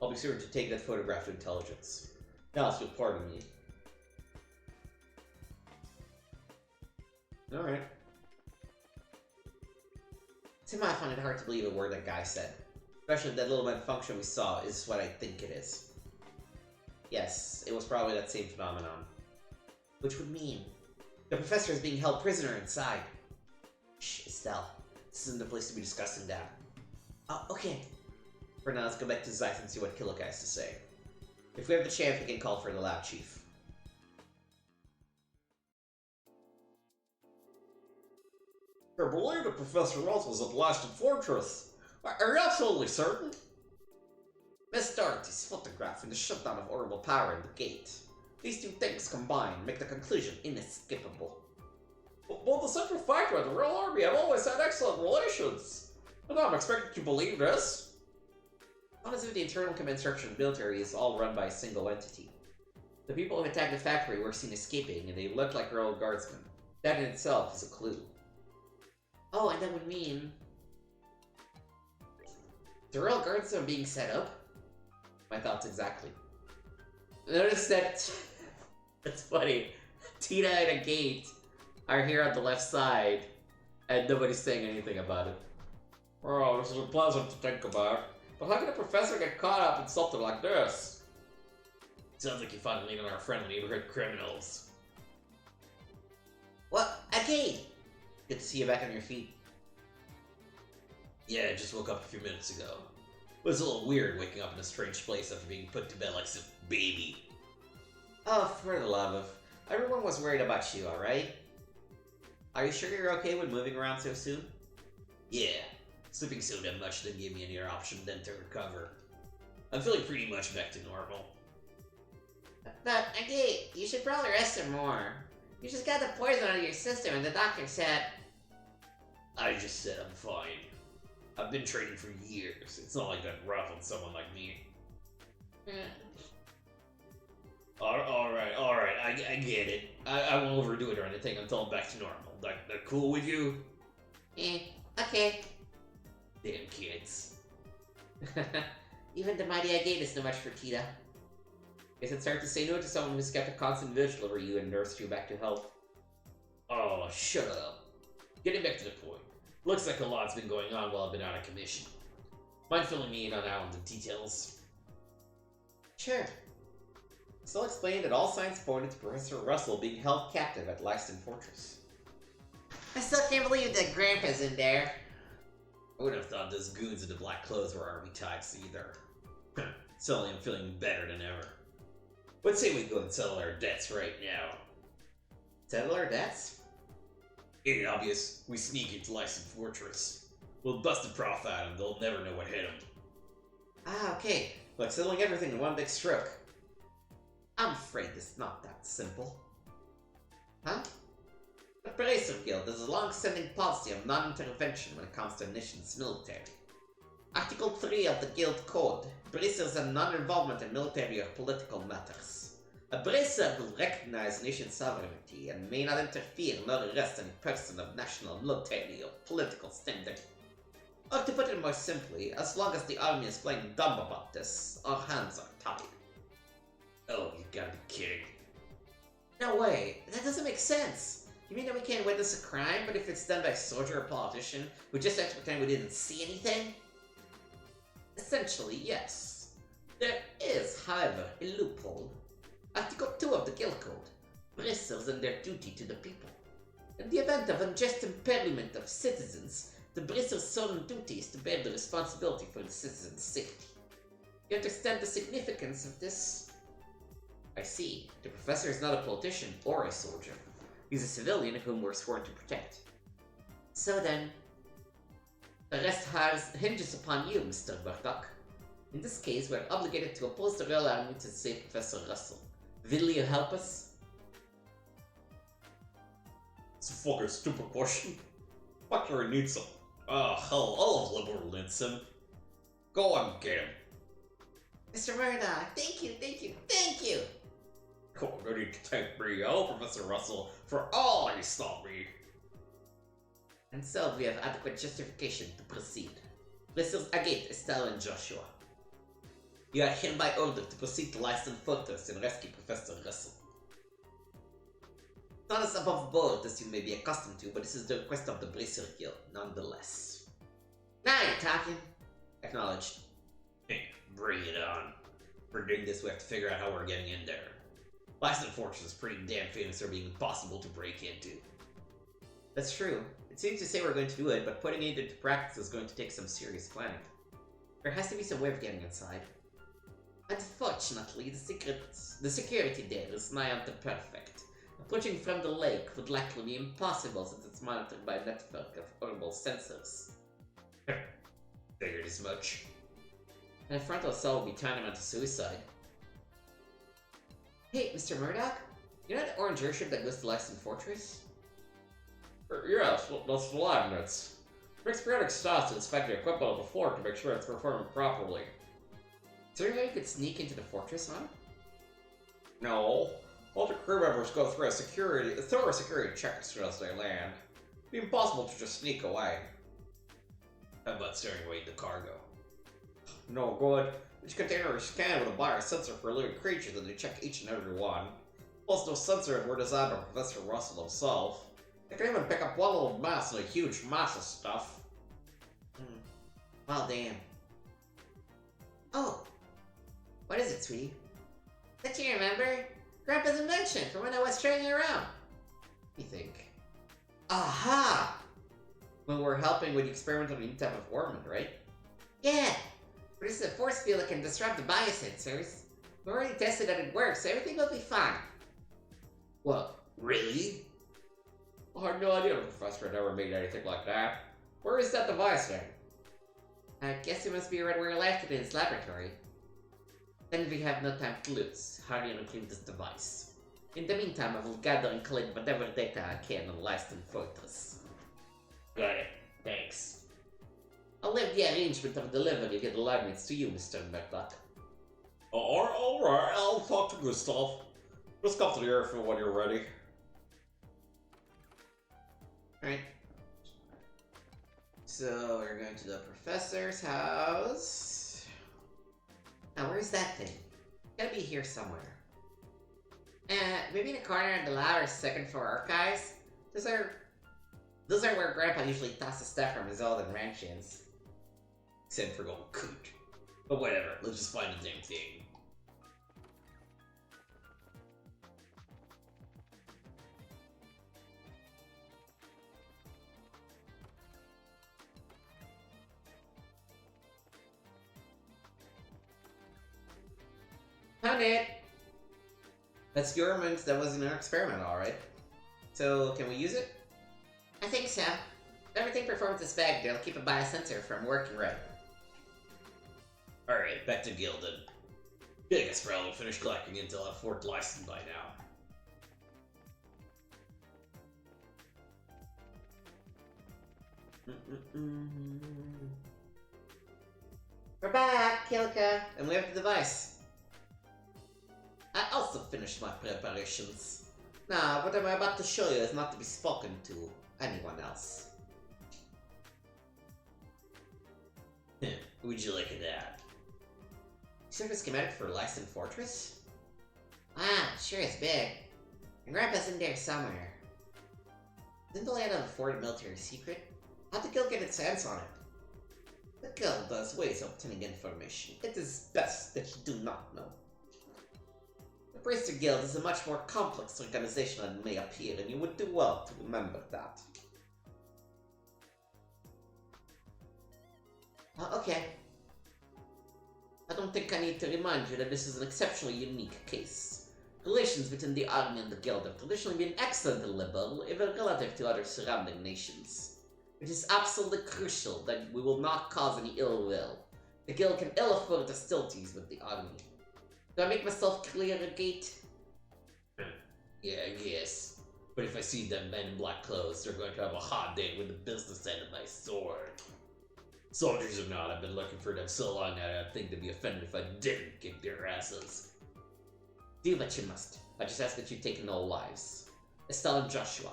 I'll be sure to take that photograph to intelligence. Now, if you'll pardon me. Alright. Somehow I find it hard to believe a word that guy said. Especially if that little malfunction we saw is what I think it is. Yes, it was probably that same phenomenon. Which would mean the professor is being held prisoner inside. Shh, Estelle. This isn't the place to be discussing that. Oh, okay. For now, let's go back to Zeiss and see what Killick has to say. If we have the chance, we can call for the lab chief. I believe that Professor Ross was at Laxton Fortress. Are you absolutely certain? Miss Dorothy's photograph and the shutdown of orbital power in the gate. These two things combined make the conclusion inescapable. Well, the Central Factor and the Royal Army have always had excellent relations. And I'm expected to believe this. Almost as if the internal command structure of the military is all run by a single entity. The people who attacked the factory were seen escaping, and they looked like royal guardsmen. That in itself is a clue. Oh, and that would mean... the royal guardsmen are being set up? My thoughts exactly. Notice that... That's funny. Tina and a gate are here on the left side, and nobody's saying anything about it. Oh, this is unpleasant to think about. But how can a professor get caught up in something like this? Sounds like you found a lead on our friendly neighborhood criminals. What? Again? Good to see you back on your feet. Yeah, I just woke up a few minutes ago. It was a little weird waking up in a strange place after being put to bed like some baby. Oh, for the love of... Everyone was worried about you, alright? Are you sure you're okay with moving around so soon? Yeah. Sleeping so damn much didn't give me any other option than to recover. I'm feeling pretty much back to normal. But, again, you should probably rest some more. You just got the poison out of your system and the doctor said... I just said I'm fine. I've been training for years. It's not like that rough on someone like me. Alright, I get it. I won't overdo it or anything until I'm back to normal. That cool with you? Okay. Damn kids. Even the mighty Agate is no match for Kita. Guess it's hard to say no to someone who's kept a constant vigil over you and nursed you back to health. Oh, shut up. Getting back to the point. Looks like a lot's been going on while I've been out of commission. Mind filling me in on the details? Sure. Still explained that all signs pointed to Professor Russell being held captive at Lyston Fortress. I still can't believe that Grandpa's in there. I wouldn't have thought those goons in the black clothes were army types either. Suddenly I'm feeling better than ever. Let's say we go and settle our debts right now. Settle our debts? Ain't obvious. We sneak into Lyston Fortress. We'll bust the prof out and they'll never know what hit them. Ah, okay. Like settling everything in one big stroke. I'm afraid it's not that simple. Huh? The Bracer Guild has a long-standing policy of non-intervention when it comes to nation's military. Article 3 of the Guild Code braces a non-involvement in military or political matters. A bracer will recognize nation sovereignty and may not interfere nor arrest any person of national, military, or political standing. Or to put it more simply, as long as the army is playing dumb about this, our hands are tied. Oh, you gotta be kidding. No way, that doesn't make sense. You mean that we can't witness a crime, but if it's done by a soldier or politician, we just have to pretend we didn't see anything? Essentially, yes. There is, however, a loophole. Article 2 of the Guild Code. Bracers and their duty to the people. In the event of unjust impairment of citizens, the Bracer's solemn duty is to bear the responsibility for the citizens' safety. You understand the significance of this? I see. The professor is not a politician or a soldier. He's a civilian whom we're sworn to protect. So then, the rest hinges upon you, Mr. Murdoch. In this case, we're obligated to oppose the Royal Army to save Professor Russell. Will you help us? It's a fucking stupid question. Fucker needs him. Oh, hell, all of liberal needs him. Go on, get him. Mr. Murdoch, thank you! Oh, no need to thank me, Professor Russell, for all you taught me. And so we have adequate justification to proceed. Blisters Agate, Estelle, and Joshua. You are hereby ordered to proceed to Lyston Fortress and rescue Professor Russell. Not as above board as you may be accustomed to, but this is the request of the Bracer Guild, nonetheless. Now you're talking. Acknowledged. Hey, bring it on. For doing this, we have to figure out how we're getting in there. Lyston Fortress is pretty damn famous for being impossible to break into. That's true. It seems to say we're going to do it, but putting it into practice is going to take some serious planning. There has to be some way of getting inside. Unfortunately, the security there is nigh unto perfect. Approaching from the lake would likely be impossible since it's monitored by a network of horrible sensors. Figured as much. And a frontal assault will be tantamount to suicide. Hey, Mr. Murdoch? You know that orange airship that goes to Lyston Fortress? Yes, that's the Leibniz. Makes periodic stops to inspect the equipment on the floor to make sure it's performing properly. Is there any way you could sneak into the fortress, huh? No. All the crew members go through a thorough security check as soon as they land. It'd be impossible to just sneak away. How about steering away the cargo? No good. Each container is scanned with a biosensor for living creatures, and they check each and every one. Plus, those sensors were designed by Professor Russell himself. They can even pick up one little mass in a huge mass of stuff. Well, damn. Oh! What is it, sweetie? Don't you remember? Grandpa's invention from when I was trailing around. You think? Aha! When we're helping with the experiment on a new type of ornament, right? Yeah! Produces a force field that can disrupt the biosensors. We already tested that it works, so everything will be fine. What? Really? I had no idea the professor had ever made anything like that. Where is that device then? I guess it must be right where I left it in his laboratory. Then we have no time to lose. Hurry and retrieve this device. In the meantime, I will gather and collect whatever data I can on Lyston Fortress. Got it. Thanks. I'll leave the arrangement of delivery of the alignments to you, Mr. Murdoch. Alright, I'll talk to Gustav. Just come to the airfield when you're ready. Alright. So, we're going to the professor's house. Now, where's that thing? Gotta be here somewhere. Maybe in the corner of the lower second floor archives? Those are where Grandpa usually tosses stuff from his old inventions. Except for going coot. But whatever, let's just find the damn thing. Found it! That's the ornament that was in our experiment, alright. So, can we use it? I think so. If everything performs as spec, they'll keep a biosensor from working right. Alright, back to Gildan. I guess probably finished collecting intel at Fort Lyston by now. We're back, Kilka, and we have the device. I also finished my preparations. Now, what I'm about to show you is not to be spoken to anyone else. Would you look at that? You a schematic for Lyston Fortress? Ah, sure is big. And Grandpa's in there somewhere. Isn't the layout of the fort a military secret? How'd the guild get its hands on it? The guild does ways of obtaining information. It is best that you do not know. The Bracer Guild is a much more complex organization than it may appear, and you would do well to remember that. Okay. I don't think I need to remind you that this is an exceptionally unique case. Relations between the army and the guild have traditionally been excellent and liberal, even relative to other surrounding nations. It is absolutely crucial that we will not cause any ill will. The guild can ill afford hostilities with the army. Do I make myself clear, Gate? Yeah, I guess. But if I see them men in black clothes, they're going to have a hot day with the business end of my sword. Soldiers or not, I've been looking for them so long that I'd think they'd be offended if I didn't kick their asses. Do what you must. I just ask that you take no lives. Estelle and Joshua.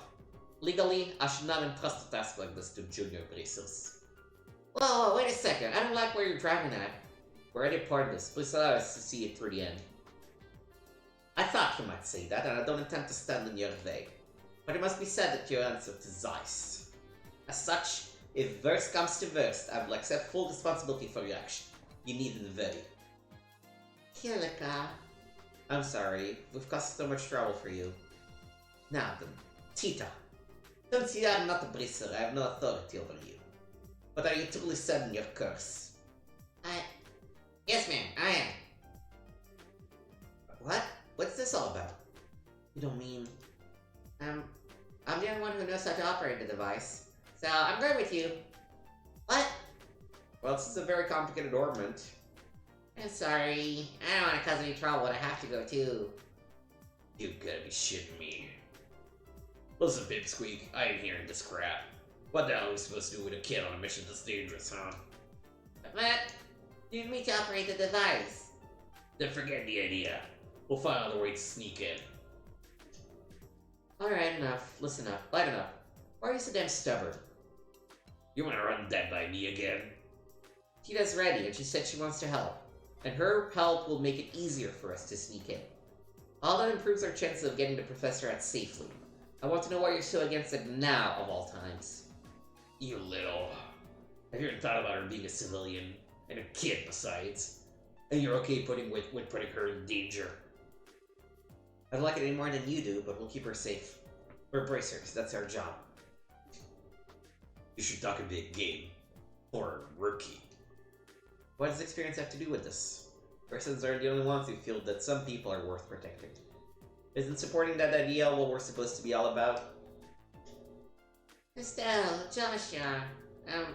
Legally, I should not entrust a task like this to junior bracers. Whoa, wait a second. I don't like where you're driving at. We're already part of this. Please allow us to see it through the end. I thought you might say that, and I don't intend to stand in your way. But it must be said that you answer to Zeiss. As such, if worst comes to worst, I will accept full responsibility for your action. You needn't vary. Kilika. I'm sorry, we've caused so much trouble for you. Now then, Tita. Don't see I'm not a bracer, I have no authority over you. But are you truly sending your curse? Yes, ma'am, I am. What? What's this all about? You don't mean... I'm the only one who knows how to operate the device. So, I'm going with you. What? Well, this is a very complicated ornament. I'm sorry. I don't want to cause any trouble, but I have to go too. You gotta be shitting me. Listen, Pipsqueak, I ain't hearing this crap. What the hell are we supposed to do with a kid on a mission this dangerous, huh? What? You need me to operate the device. Then forget the idea. We'll find other ways to sneak in. Alright, enough. Listen up. Lighten up. Why are you so damn stubborn? You wanna run that by me again? Tita's ready, and she said she wants to help. And her help will make it easier for us to sneak in. All that improves our chances of getting the Professor out safely. I want to know why you're so against it now, of all times. You little. Have you ever thought about her being a civilian? And a kid, besides? And you're okay with putting her in danger? I don't like it any more than you do, but we'll keep her safe. We're bracers, that's our job. You should talk a big game. Or rookie. What does experience have to do with this? Persons aren't the only ones who feel that some people are worth protecting. Isn't supporting that idea what we're supposed to be all about? Estelle, Joshua, I'm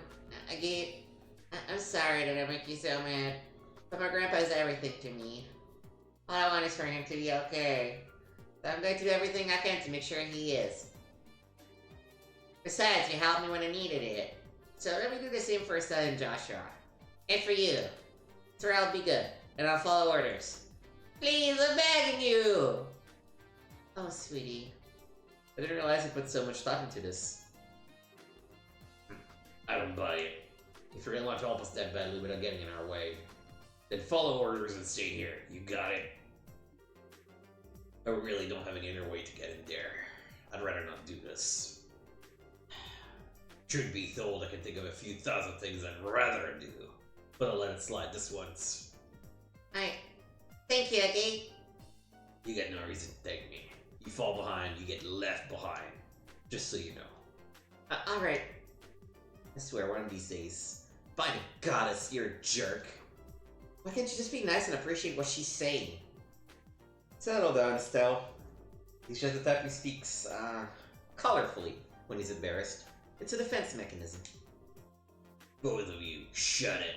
sorry that I make you so mad, but my grandpa's everything to me. All I want is for him to be okay. So I'm going to do everything I can to make sure he is. Besides, you helped me when I needed it. So let me do the same for Estelle and Joshua. And for you. So I'll be good, and I'll follow orders. Please, I'm begging you! Oh, sweetie. I didn't realize you put so much thought into this. I don't buy it. If you're gonna want to help us that badly without getting in our way, then follow orders and stay here. You got it? I really don't have any other way to get in there. I'd rather not do this. Truth be told, I can think of a few thousand things I'd rather do. But I'll let it slide this once. Thank you, okay? You got no reason to thank me. You fall behind, you get left behind. Just so you know. Alright. I swear, one of these days. By the goddess, you're a jerk. Why can't you just be nice and appreciate what she's saying? Settle down, Estelle. He's just the type who speaks, colorfully when he's embarrassed. It's a defense mechanism. Both of you, shut it.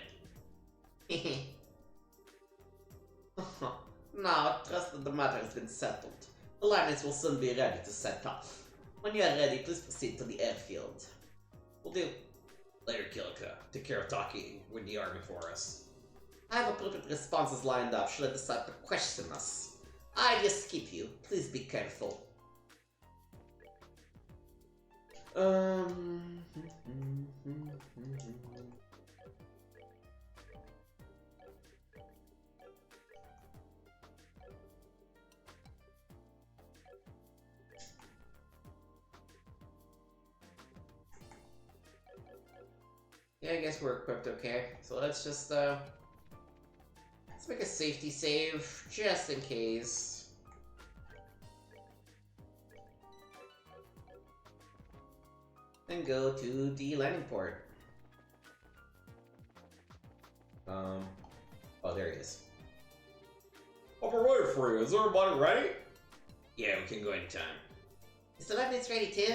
No, trust that the matter has been settled. The liners will soon be ready to set off. When you are ready, please proceed to the airfield. Will do. Later, Kilika. Take care of Taki with the army for us. I have appropriate responses lined up should I decide to question us. I just skip you. Please be careful. Yeah, I guess we're equipped okay. So let's just, let's make a safety save, just in case. And go to the landing port. Oh, there he is. I'll wait for you. Is everybody ready? Yeah, we can go anytime. Is the Leibniz ready too?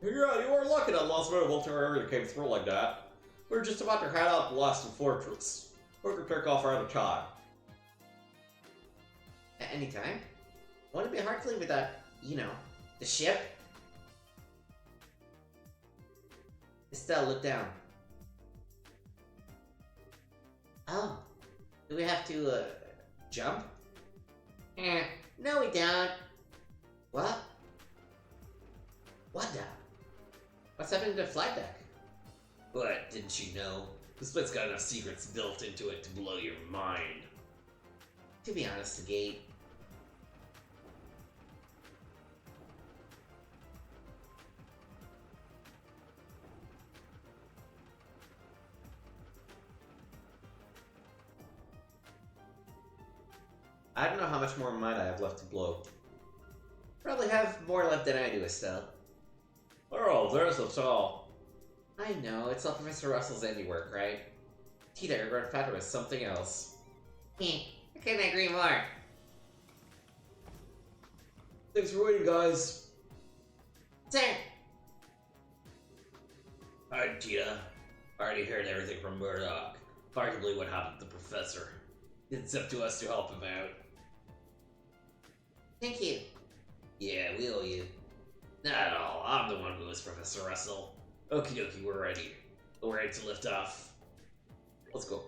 Yeah, you were lucky that Lost Notable Terror came through like that. We were just about to head out the Blasted Fortress. We could take off right at time. At any time? Won't it be hard to leave without, you know, the ship? Estelle, look down. Oh. Do we have to, jump? No we don't. What? What the? What's happening to the flight deck? But didn't you know? This place got enough secrets built into it to blow your mind. To be honest, the gate. I don't know how much more might I have left to blow. Probably have more left than I do, Estelle. Oh, there's a tall. I know, it's all Professor Russell's handiwork, right? Tita, your grandfather was something else. I couldn't agree more. Thanks for waiting, guys. Sir, Alright, Tita. I already heard everything from Murdoch. Arguably what happened to the Professor. It's up to us to help him out. thank you. Yeah, we owe you. Not at all. I'm the one who was Professor Russell. Okie dokie, we're ready. We're ready to lift off. Let's go.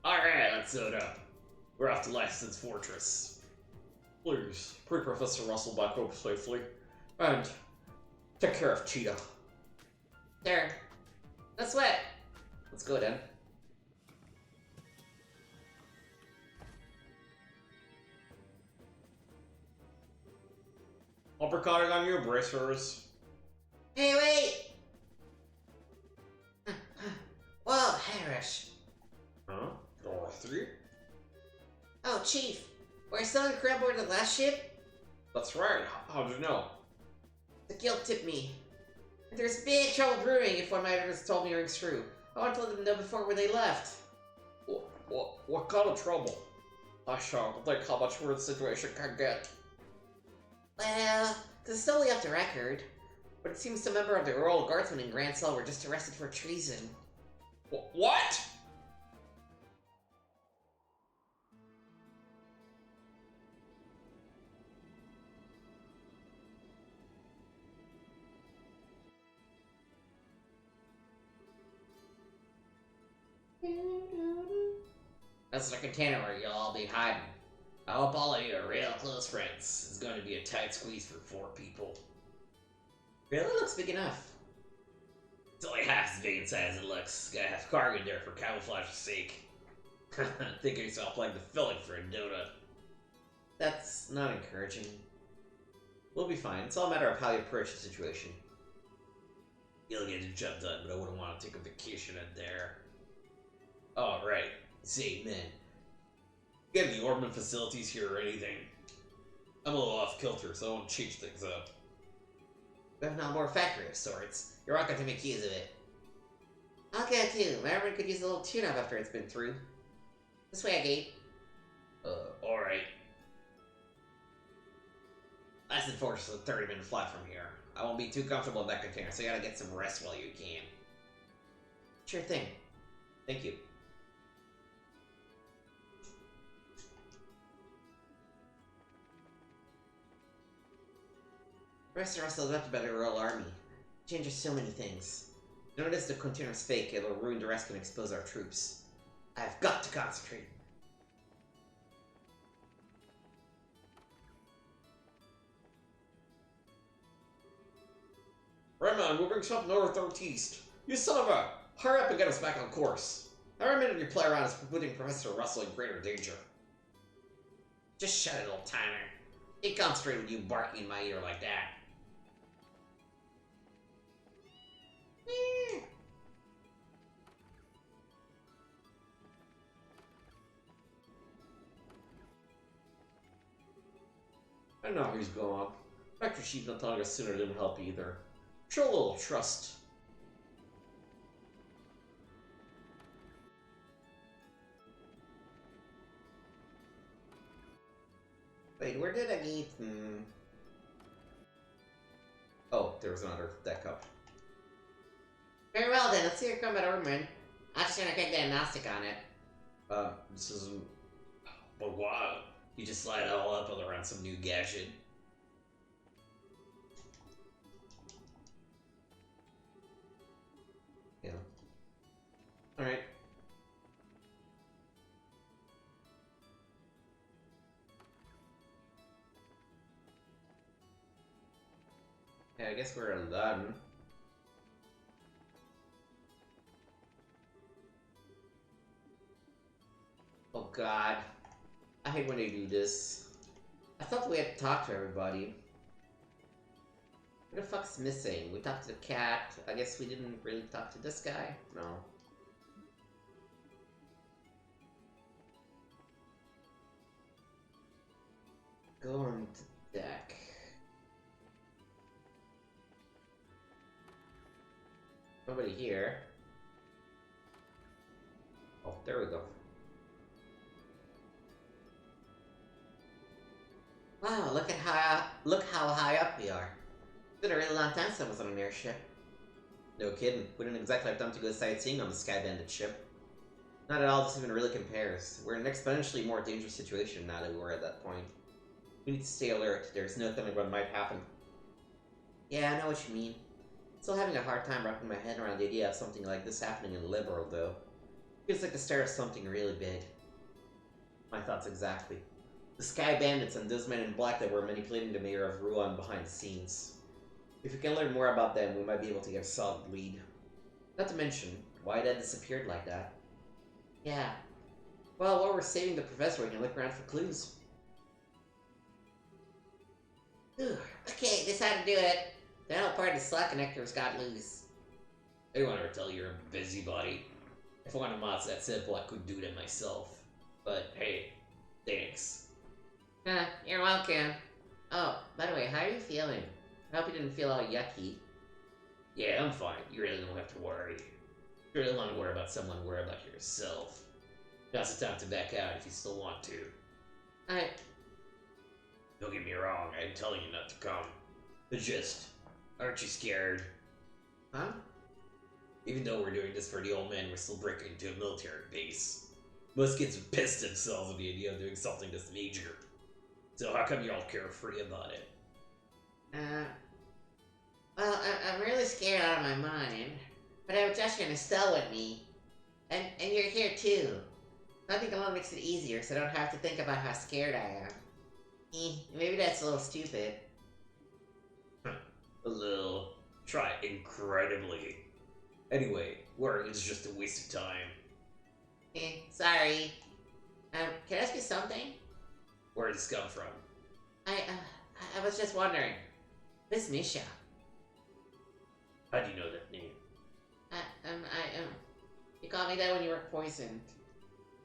Alright, let's load up. We're off to Laston's fortress. Please, bring Professor Russell back home safely. And take care of Cheetah. Sure. No sweat. Let's go then. Uppercutting on you, bracers. Hey, wait! Whoa, Harris. Huh? Dorothy? Oh, Chief. We're still on crab board the last ship? That's right. How'd you know? The guild tipped me. There's big trouble brewing if what my editors told me rings true. I want to let them know before when they left. What kind of trouble? I shall think how much worse the situation can get. Well, this is solely off the record, but it seems a member of the Royal Guardsmen in Grand Cell were just arrested for treason. What? That's the container where you'll all be hiding. I hope all of you are real close friends. It's going to be a tight squeeze for 4 people. Really looks big enough. It's only half as big inside as it looks. Gotta have cargo in there for camouflage's sake. Think of yourself like the filling for a donut. That's not encouraging. We'll be fine. It's all a matter of how you approach the situation. You'll get the job done, but I wouldn't want to take a vacation in there. Oh, right. Say, man. You got any Orban facilities here or anything? I'm a little off kilter, so I won't change things up. We have an onboard factory of sorts. You're welcome to make use of it. I'll get too. My Orban could use a little tune-up after it's been through. This way, Agate. Alright. Laston Fortress is a 30-minute flight from here. I won't be too comfortable in that container, so you gotta get some rest while you can. Sure thing. Thank you. Professor Russell left about the Royal Army. It changes so many things. Notice the container's fake, it'll ruin the rest and expose our troops. I've got to concentrate. Rema, moving something northeast. You son of a... Hurry up and get us back on course. Every minute you play around is putting Professor Russell in greater danger. Just shut it, old timer. Can't concentrate with you barking in my ear like that. And now he's gone. Factory chief not telling us sooner didn't help either. Show a little trust. Wait, where did I get... Oh, there was another deck up. Very well then, let's see your combat Orban. I'm just gonna kick diagnostic on it. This isn't... But wow, you just slide it all up around some new gadget. Yeah. Alright. Yeah, I guess we're done. Oh god. I hate when they do this. I thought we had to talk to everybody. What the fuck's missing? We talked to the cat. I guess we didn't really talk to this guy? No. Go on to deck. Nobody here. Oh, there we go. Wow, look how high up we are. It's been a really long time since I was on an airship. No kidding. We didn't exactly have time to go sightseeing on the Sky Bandit ship. Not at all, this even really compares. We're in an exponentially more dangerous situation now than we were at that point. We need to stay alert. There's no telling what might happen. Yeah, I know what you mean. Still having a hard time wrapping my head around the idea of something like this happening in Liberal, though. Feels like the start of something really big. My thoughts exactly. The Sky Bandits and those men in black that were manipulating the mayor of Ruan behind the scenes. If we can learn more about them, we might be able to get a solid lead. Not to mention, why Dad disappeared like that. Yeah. Well, while we're saving the professor, we can look around for clues. Whew. Okay, this how to do it. The metal part of the slot connectors got loose. I want to tell you're a busybody. If one of mod's that simple, I could do it myself. But hey, thanks. You're welcome. Oh, by the way, how are you feeling? I hope you didn't feel all yucky. Yeah, I'm fine. You really don't have to worry. If you really want to worry about someone, worry about yourself. Now's the time to back out if you still want to. Don't get me wrong, I'm telling you not to come. But just, aren't you scared? Huh? Even though we're doing this for the old man, we're still breaking into a military base. Most kids would piss themselves at the idea of doing something this major. So how come you're all carefree about it? Well, I'm really scared out of my mind. But I have Joshua and Estelle with me. And you're here too. I think alone makes it easier so I don't have to think about how scared I am. Maybe that's a little stupid. A little. Try incredibly. Anyway, worrying is just a waste of time. Sorry. Can I ask you something? Where did this come from? I was just wondering. Who's Misha? How do you know that name? You called me that when you were poisoned.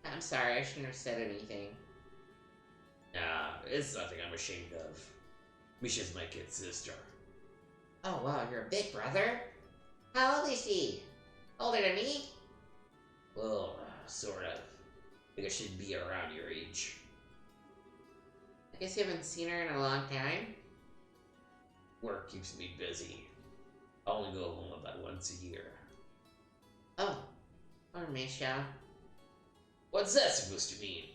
I'm sorry, I shouldn't have said anything. Nah, it's nothing I'm ashamed of. Misha's my kid sister. Oh wow, you're a big brother? How old is she? Older than me? Well, sort of. I think I should be around your age. I guess you haven't seen her in a long time? Work keeps me busy. I only go home about once a year. Oh. Or Misha. What's that supposed to mean?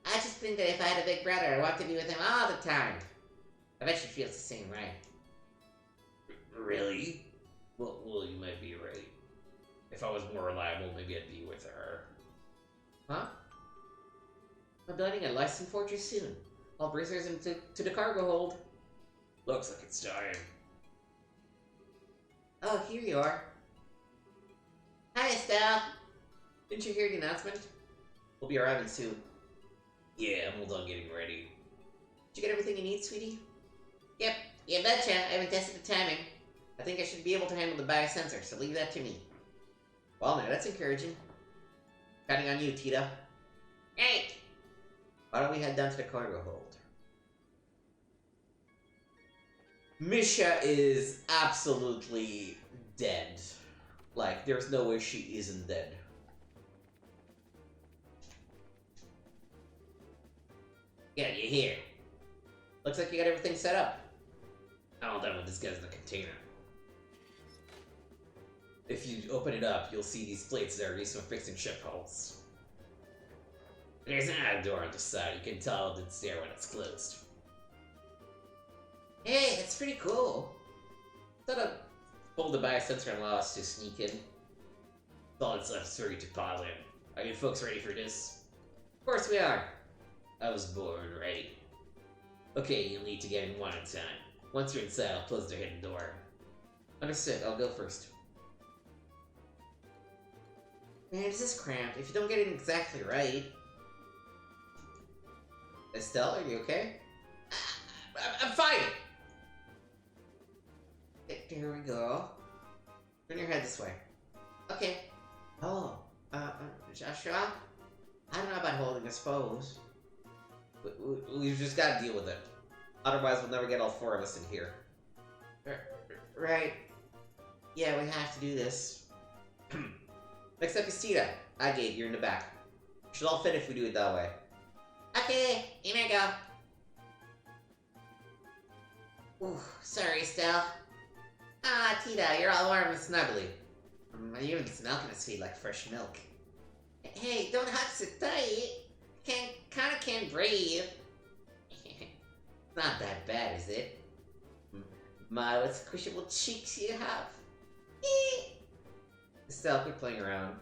I just think that if I had a big brother, I'd want to be with him all the time. I bet she feels the same way. Really? Well, you might be right. If I was more reliable, maybe I'd be with her. Huh? I'm building a Lyson fortress soon. I'll bring her to the cargo hold. Looks like it's time. Oh, here you are. Hi, Estelle. Didn't you hear the announcement? We'll be arriving soon. Yeah, I'm all done getting ready. Did you get everything you need, sweetie? Yep, you betcha. I haven't tested the timing. I think I should be able to handle the biosensor, so leave that to me. Well, now that's encouraging. Counting on you, Tita. Hey! Why don't we head down to the cargo hold? Misha is absolutely dead. Like, there's no way she isn't dead. Yeah, you're here. Looks like you got everything set up. All done with this guy's in the container. If you open it up, you'll see these plates there used for fixing ship hulls. There's an add door on the side. You can tell it's there when it's closed. Hey, that's pretty cool. Sort of pulled the biosensor and allow us to sneak in. All that's left for you to pile in. Are you folks ready for this? Of course we are. I was born ready. Okay, you'll need to get in one at a time. Once you're inside, I'll close the hidden door. Understood, I'll go first. Man, this is cramped. If you don't get it exactly right... Estelle, are you okay? I'm fine! There we go. Turn your head this way. Okay. Oh, Joshua? I don't know about holding a pose. We've just gotta deal with it. Otherwise, we'll never get all four of us in here. Right. Yeah, we have to do this. Next up is Tita. Agate, you're in the back. We should all fit if we do it that way. Okay, in I go. Ooh, sorry, Estelle. Ah, Tita, you're all warm and snuggly. Even the milk in its feet like fresh milk. Hey, don't hug so tight. Can't breathe. It's not that bad, is it? My, what squishable cheeks you have. Estelle, quit playing around.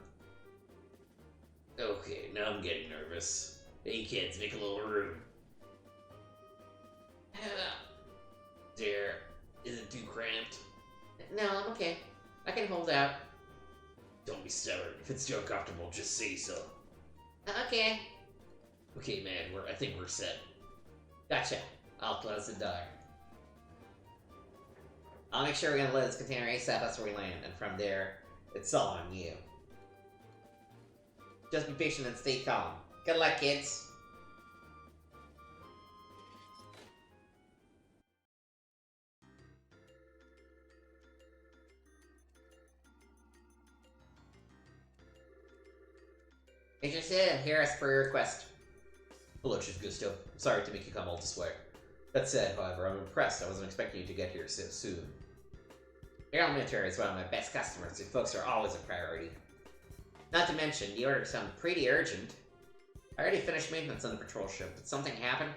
Okay, now I'm getting nervous. Hey kids, make a little room. Dear, is it too cramped? No, I'm okay. I can hold out. Don't be stubborn. If it's too uncomfortable, just say so. Okay. Okay, man, I think we're set. Gotcha. I'll close the door. I'll make sure we're gonna load this container ASAP after we land, and from there, it's all on you. Just be patient and stay calm. Good luck, kids. Major Sid, here as per your request. Hello, Chief Gusto. Sorry to make you come all this way. That said, however, I'm impressed. I wasn't expecting you to get here so soon. Aerial Military is one of my best customers, and folks are always a priority. Not to mention, the orders sound pretty urgent. I already finished maintenance on the patrol ship. Did something happen?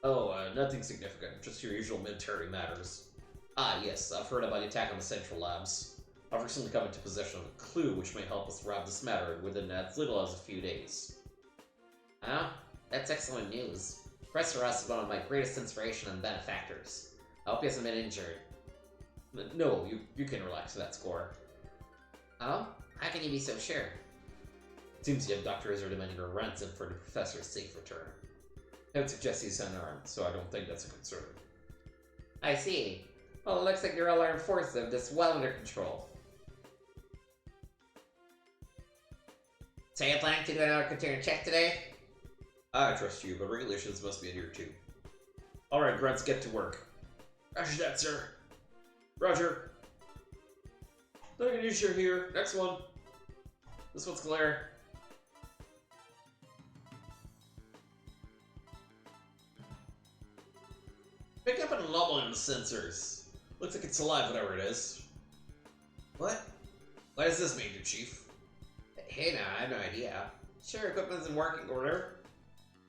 Oh, nothing significant. Just your usual military matters. Ah, yes, I've heard about the attack on the Central Labs. I've recently come into possession of a clue which may help us wrap this matter within as little as a few days. Oh, that's excellent news. Professor Ross is one of my greatest inspiration and benefactors. I hope he hasn't been injured. No, you can relax to that score. Oh? How can you be so sure? It seems the abductors are demanding a ransom for the professor's safe return. I would suggest he's unarmed, so I don't think that's a concern. I see. Well, it looks like your alarmed forces have this well under control. So you're planning to do another container check today? I trust you, but regulations must be adhered to. Alright, Grunts, get to work. Roger that, sir. Roger. Nothing unusual here. Next one. This one's Claire. Pick up an anomaly on the sensors. Looks like it's alive, whatever it is. What? What does this mean, your chief? Hey now, I have no idea. Sure, equipment's in working order.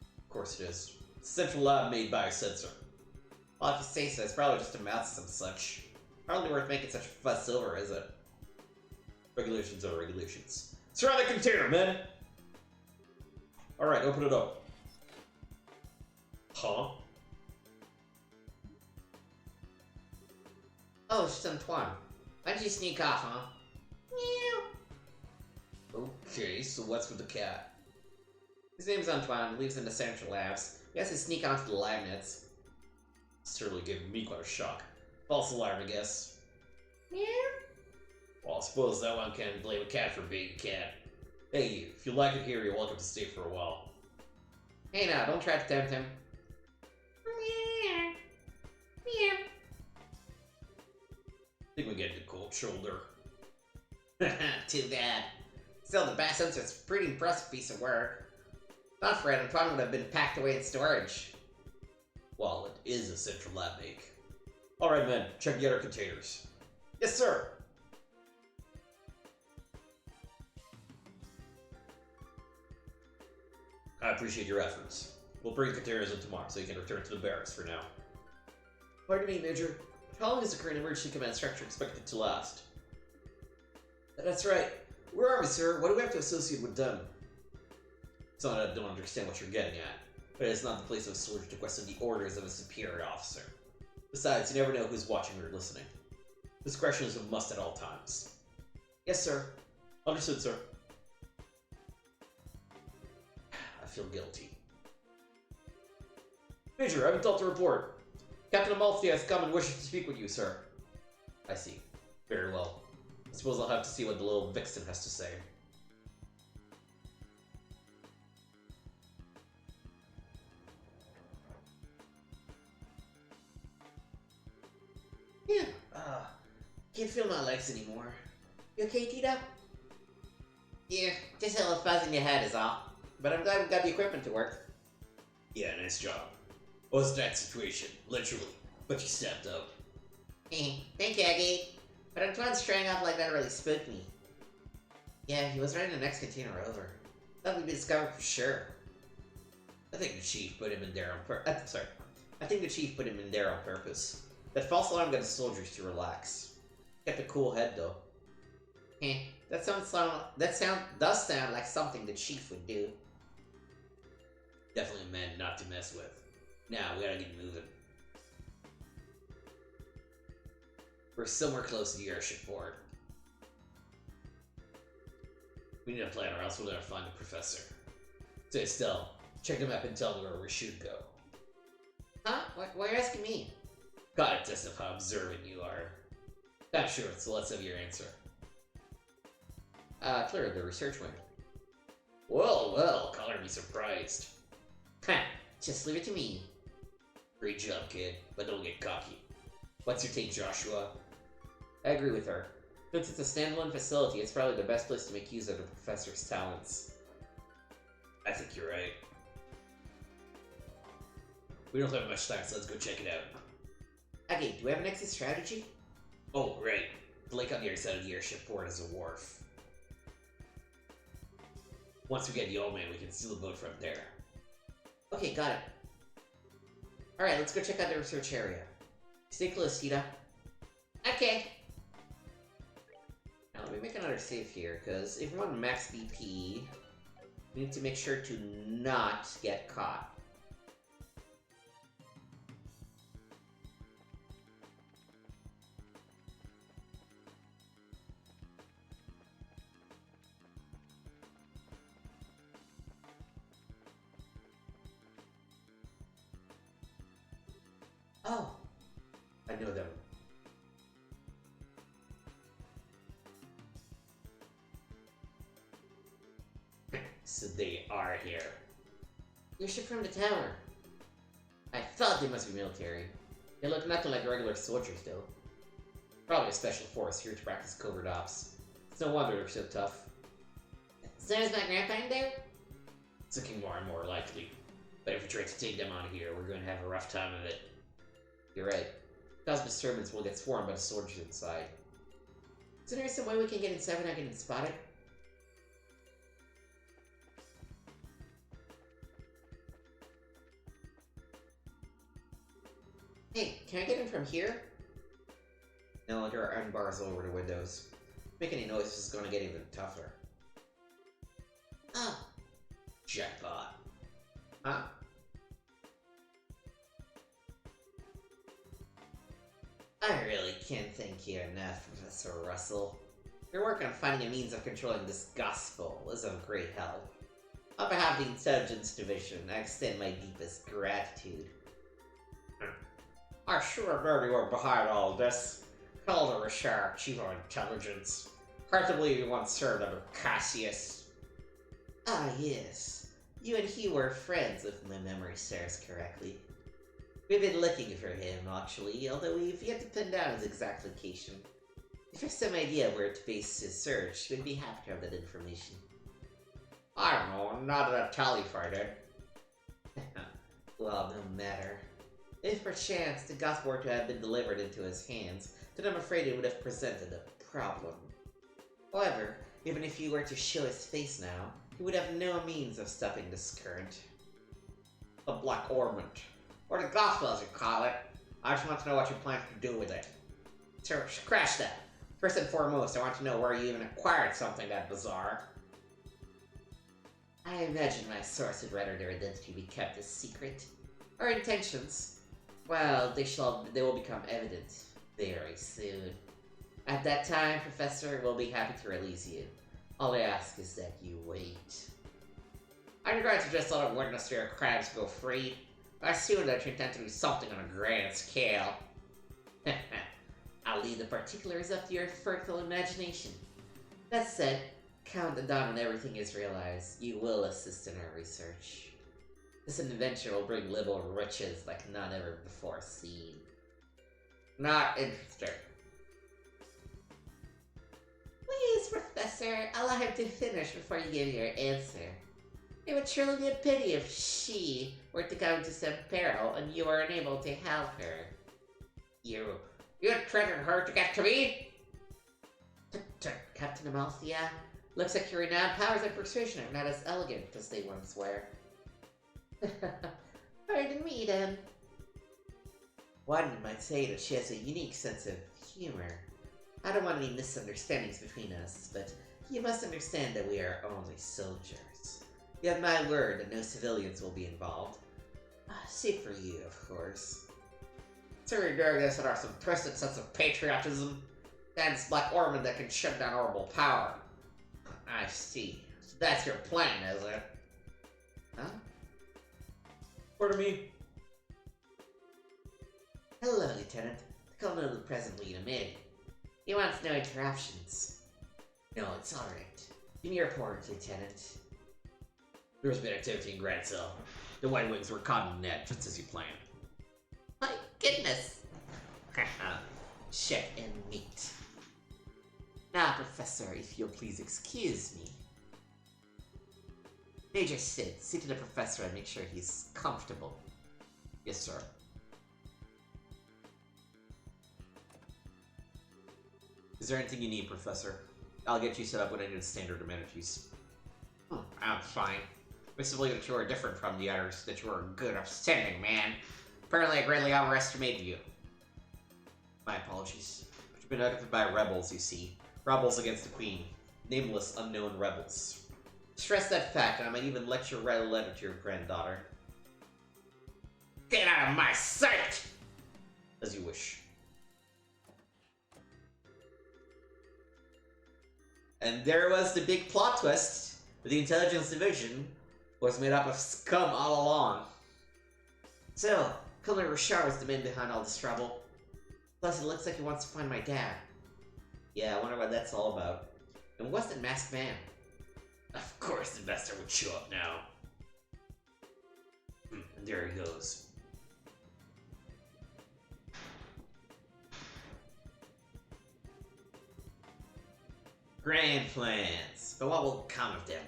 Of course it is. It's a central lab made by a sensor. Well, if you say so, it's probably just a mouse some such. Hardly worth making such a fuss over, is it? Regulations are regulations. Surround the container, men! Alright, open it up. Huh? Oh, it's just Antoine. Why did you sneak off, huh? Meow. Okay, so what's with the cat? His name's Antoine, lives in the Central Labs. He has to sneak onto the lab nets. Certainly gave me quite a shock. False alarm, I guess. Meow. Well, I suppose that one can blame a cat for being a cat. Hey, if you like it here, you're welcome to stay for a while. Hey now, don't try to tempt him. Meow. Meow. I think we get the cold shoulder. Too bad. Still, the Bass Sensor's a pretty impressive piece of work. Not for it, Antoine would have been packed away in storage. Well, it is a central lab make. Alright, men, check the other containers. Yes, sir. I appreciate your efforts. We'll bring the containers in tomorrow so you can return to the barracks for now. Pardon me, Major. How long is the current emergency command structure expected to last? That's right. Where are we, sir? What do we have to associate with them? So I don't understand what you're getting at, but it's not the place of a soldier to question the orders of a superior officer. Besides, you never know who's watching or listening. Discretion is a must at all times. Yes, sir. Understood, sir. I feel guilty. Major, I haven't thought to report. Captain Amalfi has come and wishes to speak with you, sir. I see. Very well. I suppose I'll have to see what the little vixen has to say. Yeah. Can't feel my legs anymore. You okay, Tita? Yeah, just a little fuzz in your head is all. But I'm glad we got the equipment to work. Yeah, nice job. What's that situation? Literally. But you stepped up. Thank you, Aggie. But Antoine's trying up like that really spooked me. Yeah, he was right in the next container over. Thought we'd be discovered for sure. I think the chief put him in there on I think the chief put him in there on purpose. That false alarm got the soldiers to relax. Kept a cool head, though. That does sound like something the chief would do. Definitely a man not to mess with. Now, we gotta get moving. We're somewhere close to the airship port. We need a plan or else we'll never find the professor. Stay still. Check the map and tell me where we should go. Huh? Why are you asking me? Got a test of how observant you are. Not sure, so let's have your answer. Clear the research wing. Well, color me surprised. Huh, just leave it to me. Great job, kid, but don't get cocky. What's your take, Joshua? I agree with her. Since it's a standalone facility, it's probably the best place to make use of the professor's talents. I think you're right. We don't have much time, so let's go check it out. Okay, do we have an exit strategy? Oh, right. The lake on the other side of the airship port is a wharf. Once we get the old man, we can steal the boat from there. Okay, got it. Alright, let's go check out the research area. Stay close, Tita. Okay. Now, let me make another save here, because if we want max BP, we need to make sure to not get caught. Oh, I know them. So they are here. Your ship from the tower. I thought they must be military. They look nothing like regular soldiers, though. Probably a special force here to practice covert ops. It's no wonder they're so tough. So is my grandpa in there? It's looking more and more likely. But if we try to take them out of here, we're going to have a rough time of it. You're right. Cause disturbance will get swarmed by the soldiers inside. Isn't there some way we can get inside without getting spotted? Hey, can I get in from here? No, there are iron bars all over the windows. Making any noise is gonna get even tougher. Oh. Jackpot. Huh? I really can't thank you enough, Professor Russell. Your work on finding a means of controlling this gospel is of great help. On behalf of the Intelligence Division, I extend my deepest gratitude. I sure know you were behind all this. Calder Richard, Chief of Intelligence. Hard to believe you once served under Cassius. Ah, yes. You and he were friends, if my memory serves correctly. We've been looking for him, actually, although we've yet to pin down his exact location. If you have some idea where to base his search, we'd be happy to have that information. I don't know, not at a tally fighter. Well, no matter. If perchance the gospel were to have been delivered into his hands, then I'm afraid it would have presented a problem. However, even if he were to show his face now, he would have no means of stopping this current. The Black Ornament. Or the gospel, as you call it. I just want to know what you plan to do with it. So, scratch that. First and foremost, I want to know where you even acquired something that bizarre. I imagine my source would rather their identity be kept a secret. Our intentions, well, they will become evident very soon. At that time, Professor will be happy to release you. All I ask is that you wait. I'm going to just let witness your crimes go free. I assume that you intend to do something on a grand scale. I'll leave the particulars up to your fertile imagination. That said, count the dawn when everything is realized. You will assist in our research. This invention will bring liberal riches like none ever before seen. Not interested. Please, Professor, allow him to finish before you give your answer. It would truly be a pity if she were to come to some peril and you were unable to help her. You triggered her to get to me? Captain Amalthea, looks like your renowned powers of persuasion are not as elegant as they once were. Pardon me, then. One might say that she has a unique sense of humor. I don't want any misunderstandings between us, but you must understand that we are only soldiers. You have my word that no civilians will be involved. Safe for you, of course. Sir, doing this with our some twisted sense of patriotism. That's Black Orman that can shut down horrible power. I see. So that's your plan, is it? Huh? Pardon me? Hello, Lieutenant. The Colonel will presently in a minute. He wants no interruptions. No, it's alright. Give me your report, Lieutenant. There was been activity in Grand Cell. The White Wings were caught in the net, just as you planned. My goodness. Shit and meat. Now, Professor, if you'll please excuse me. Major Sid, see to the Professor and make sure he's comfortable. Yes, sir. Is there anything you need, Professor? I'll get you set up with any of the standard amenities. I'm fine. It's simply that you are different from the others, that you are a good upstanding man. Apparently I greatly overestimated you. My apologies. You've been acted by rebels, you see. Rebels against the Queen. Nameless, unknown rebels. Stress that fact, and I might even lecture write a letter to your granddaughter. Get out of my sight! As you wish. And there was the big plot twist. The intelligence division was made up of scum all along. So, Colonel Richard was the man behind all this trouble. Plus, it looks like he wants to find my dad. Yeah, I wonder what that's all about. And what's the masked man? Of course the investor would show up now. And there he goes. Grand plans. But what will come of them?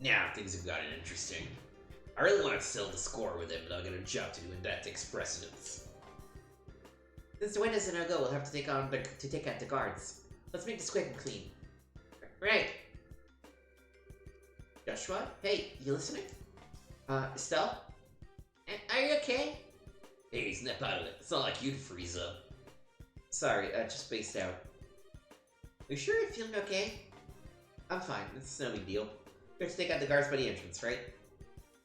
Now things have gotten interesting. I really want to settle the score with him, but I've got a job to do, and that takes precedence. Since the win is a no-go, we'll have to take out the guards. Let's make this quick and clean. Right. Joshua? Hey, you listening? Estelle? Are you okay? Hey, snap out of it. It's not like you'd freeze up. Sorry, just spaced out. You sure you're feeling okay? I'm fine. It's no big deal. We have to take out the guards by the entrance, right?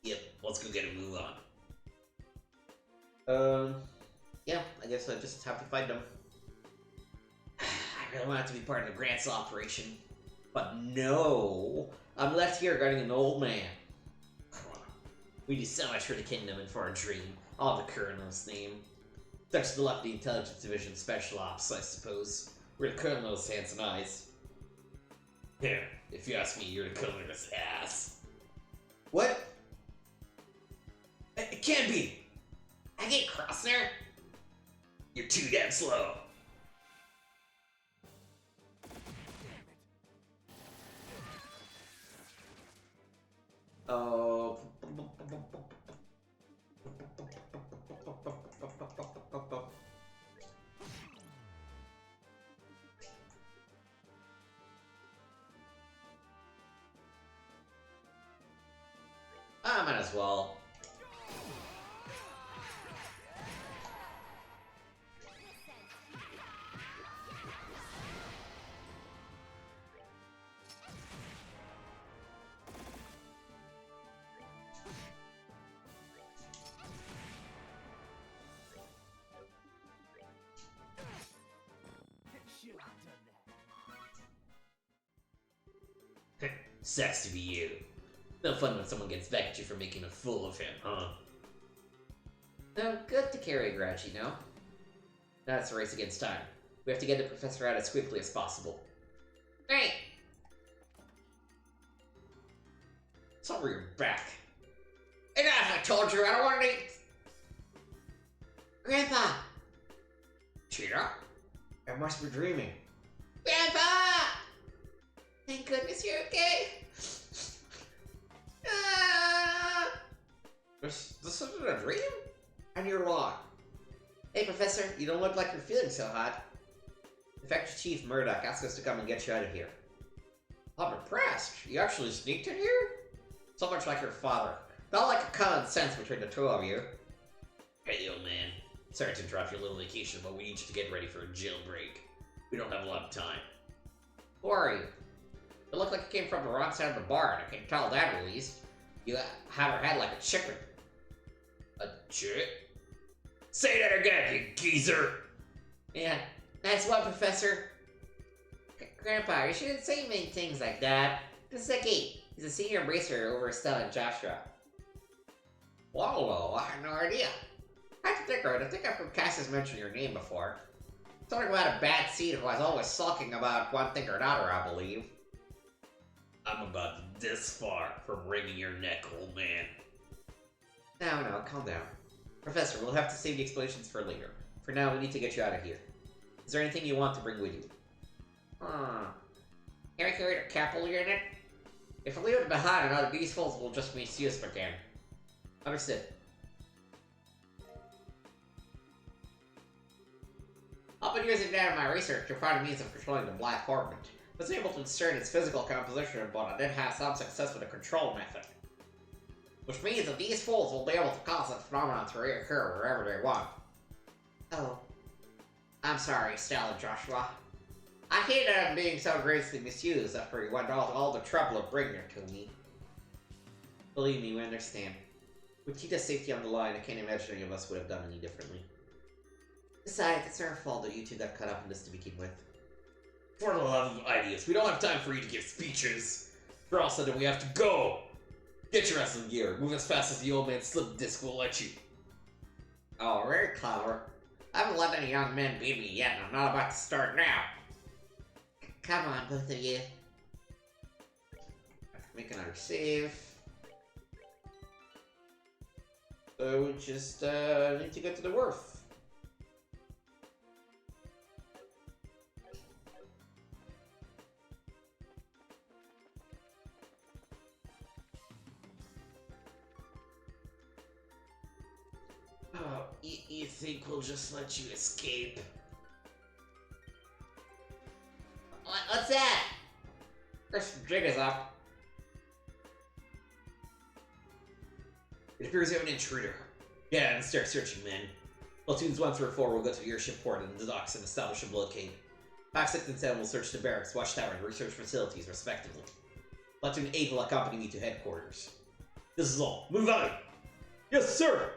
Yep, let's go get a move on. Yeah, I guess I just have to fight them. I really want to be part of the Grand Cell operation. But no! I'm left here guarding an old man. We do so much for the kingdom and for our dream. I'll have the colonel's name. Such the luck of the Intelligence Division Special Ops, I suppose. We're the colonel's hands and eyes. Yeah, if you ask me, you're the colonel's ass. What? It can't be! I get Crossner. You're too damn slow. Oh. I might as well. Sucks to be you. No fun when someone gets back at you for making a fool of him, huh? No, good to carry a grudge, you know? Now it's a race against time. We have to get the professor out as quickly as possible. Great. Sorry, you're back. And as I told you, I don't want to eat. Grandpa! Cheetah? I must be dreaming. Grandpa! Thank goodness you're okay. This isn't a dream? And you're wrong. Hey, Professor, you don't look like you're feeling so hot. In fact, Chief Murdoch asked us to come and get you out of here. I'm impressed. You actually sneaked in here? So much like your father. Not like a common sense between the two of you. Hey, yo, man. Sorry to interrupt your little vacation, but we need you to get ready for a jailbreak. We don't have a lot of time. Who are you? You look like you came from the wrong side of the bar, and I can tell that at least. You have her head like a chicken. A chick? Say that again, you geezer! Yeah, that's what, Professor. Grandpa, you shouldn't say many things like that. This is Seki. He's a senior bracer over Stella and Joshua. Wow, I had no idea. I think I've heard Cassius mention your name before. Something about a bad seed who was always sulking about one thing or another, I believe. I'm about this far from wringing your neck, old man. No, calm down. Professor, we'll have to save the explanations for later. For now, we need to get you out of here. Is there anything you want to bring with you? Can I carry the capital unit? If we leave it behind, another these fools will just misuse it again. Understood. I've been using that in my research to find a means of controlling the Black Hornet. I was able to discern its physical composition, but I did have some success with the control method. Which means that these fools will be able to cause that phenomenon to reoccur wherever they want. Oh. I'm sorry, Stella and Joshua. I hate that I'm being so gracefully misused after you went all the trouble of bringing her to me. Believe me, we understand. With Tita's safety on the line, I can't imagine any of us would have done any differently. Besides, it's our fault that you two got caught up in this to begin with. For the love of ideas, we don't have time for you to give speeches. For all of a sudden, we have to go. Get your wrestling gear. Move as fast as the old man slip disc will let you. Oh, very clever. I haven't let any young men beat me yet, and I'm not about to start now. Come on, both of you. Make another save. So we just need to get to the wharf. Oh, you think we'll just let you escape? What's that? First jig is up. It appears you have an intruder. Yeah, and start searching, man. Platoons 1 through 4 will go to the airship port and the docks and establish a blockade. Pack 6 and 7 will search the barracks, watchtower, and research facilities, respectively. Platoon 8 will accompany me to headquarters. This is all. Move out! Yes, sir!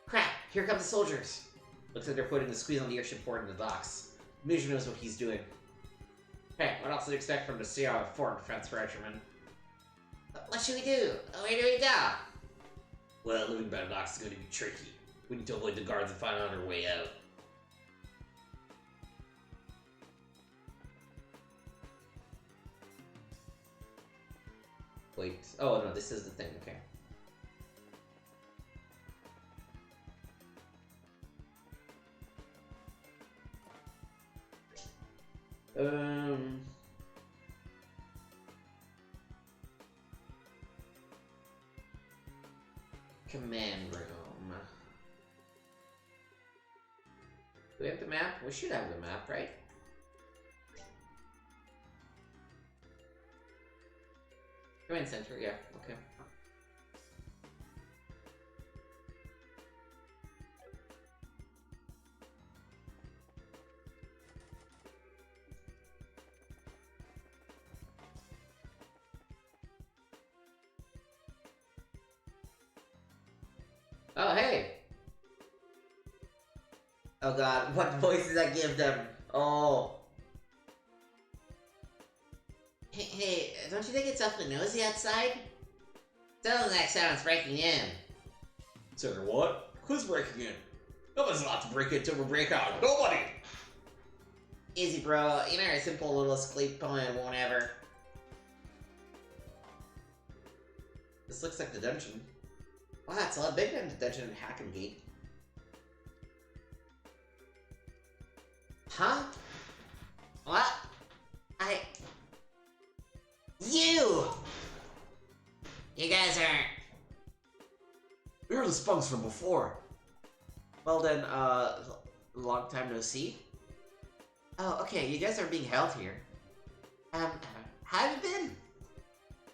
Crap, here come the soldiers. Looks like they're putting the squeeze on the airship port in the docks. Major knows what he's doing. Hey, what else do you expect from the CR Foreign Defense Regiment? What should we do? Where do we go? Well, living by the docks is going to be tricky. We need to avoid the guards and find another way out. Wait. Oh, no, this is the thing. Okay. Command room. Do we have the map? We should have the map, right? Command center, yeah, okay. Oh, hey! Oh god, what voice did I give them? Oh. Hey, don't you think it's awfully nosy outside? Doesn't like someone's breaking in. Sir, what? Who's breaking in? Nobody's allowed to break in till we break out. Nobody! Easy, bro. You know, a simple little escape plan won't ever. This looks like the dungeon. Wow, it's a lot bigger than the dungeon in Hacken Gate. Huh? What? You! You guys aren't... We're the spunks from before. Well then, long time no see? Oh, okay, you guys are being held here. How have you been?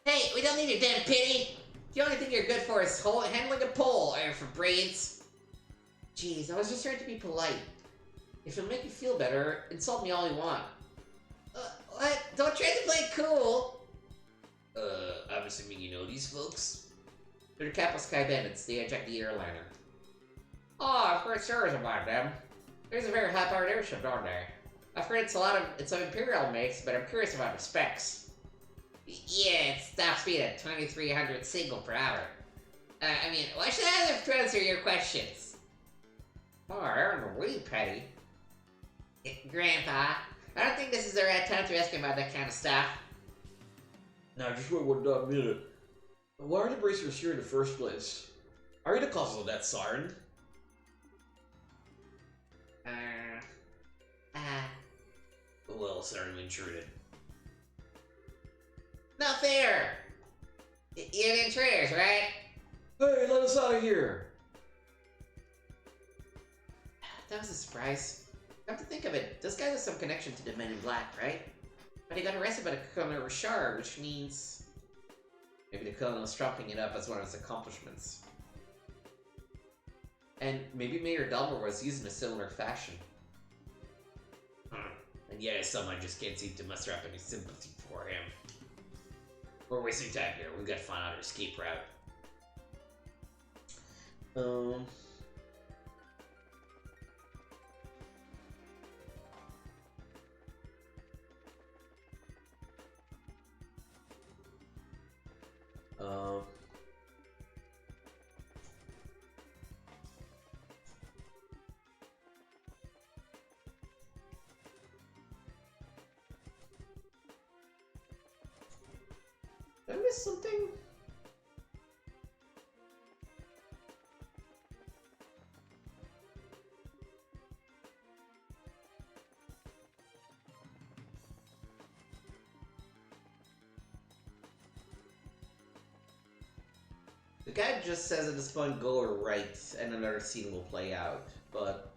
Hey, we don't need your damn pity! The only thing you're good for is handling a pole, or for braids. Jeez, I was just trying to be polite. If it'll make you feel better, insult me all you want. What? Don't try to play cool! I'm assuming you know these folks? They're the Capital Sky Bandits. They hijacked the airliner. Oh, I've heard stories about them. There's a very high-powered airship, don't there? I've heard it's of Imperial makes, but I'm curious about the specs. Yeah, it's top speed at 2,300 single per hour. I mean, why should I have to answer your questions? Oh, Aaron, really petty. Grandpa, I don't think this is the right time to ask him about that kind of stuff. Now, just wait 1 minute. Why are the bracers here in the first place? Are you the cause of that siren? Well, siren intruded. Not fair! You're the intruders, right? Hey, let us out of here! That was a surprise. Come to think of it, those guys have some connection to the Men in Black, right? But he got arrested by the Colonel Richard, which means... maybe the Colonel is trumping it up as one of his accomplishments. And maybe Mayor Delmer was used in a similar fashion. And yet, somehow I just can't seem to muster up any sympathy for him. We're wasting time here. We've got to find out our escape route. Did I miss something? The guy just says at this point, go or right, and another scene will play out, but...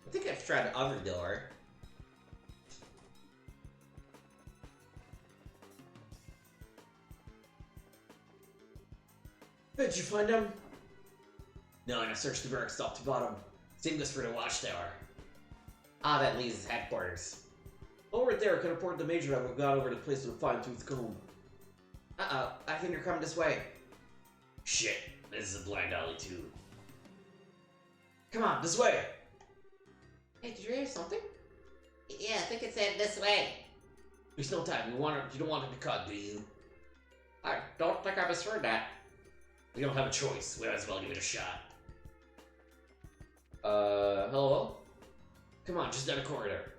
I think I've tried the other door. Did you find him? No, and I searched the barracks top to bottom. Same goes for the watchtower. Ah, that leads his headquarters. Over there, can report the major that we've got over the place with a fine-tooth comb. Uh-oh, I think they're coming this way. Shit, this is a blind alley too. Come on, This way! Hey, did you hear something? Yeah, I think it's headed this way. There's no time. You don't want to be caught, do you? I don't think I misheard that. We don't have a choice. We might as well give it a shot. Hello? Come on, just down the corridor.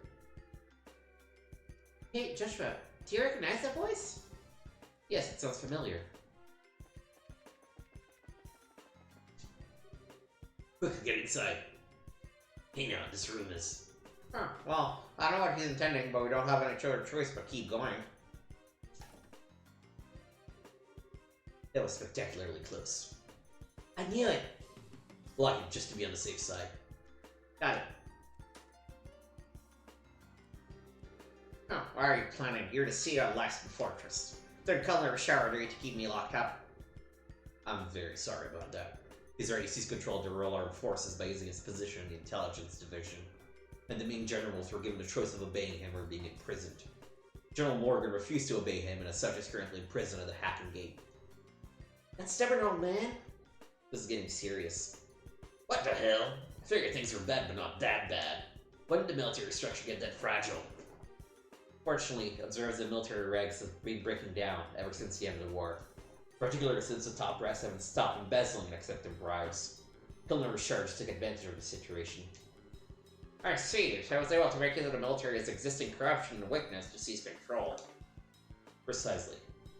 Hey, Joshua, do you recognize that voice? Yes, it sounds familiar. Quick, get inside. Hey now, this room is... Huh, well, I don't know what he's intending, but we don't have any other choice but keep going. That was spectacularly close. I knew it! Lock it just to be on the safe side. Got it. Oh, why are you planning? You're the CEO of Laxton Fortress. Third Colonel Richard agreed to keep me locked up. I'm very sorry about that. He's already seized control of the Royal Armed Forces by using his position in the Intelligence Division. And the main generals were given the choice of obeying him or being imprisoned. General Morgan refused to obey him and as such is currently in prison at the Hacken Gate. That stubborn old man? This is getting serious. What the hell? I figured things were bad, but not that bad. When did the military structure get that fragile? Fortunately, observes that military ranks have been breaking down ever since the end of the war. Particularly since the top brass haven't stopped embezzling and accepting bribes. Colonel Richard took advantage of the situation. I see, so I was able to make into the military's existing corruption and weakness to seize control. Precisely.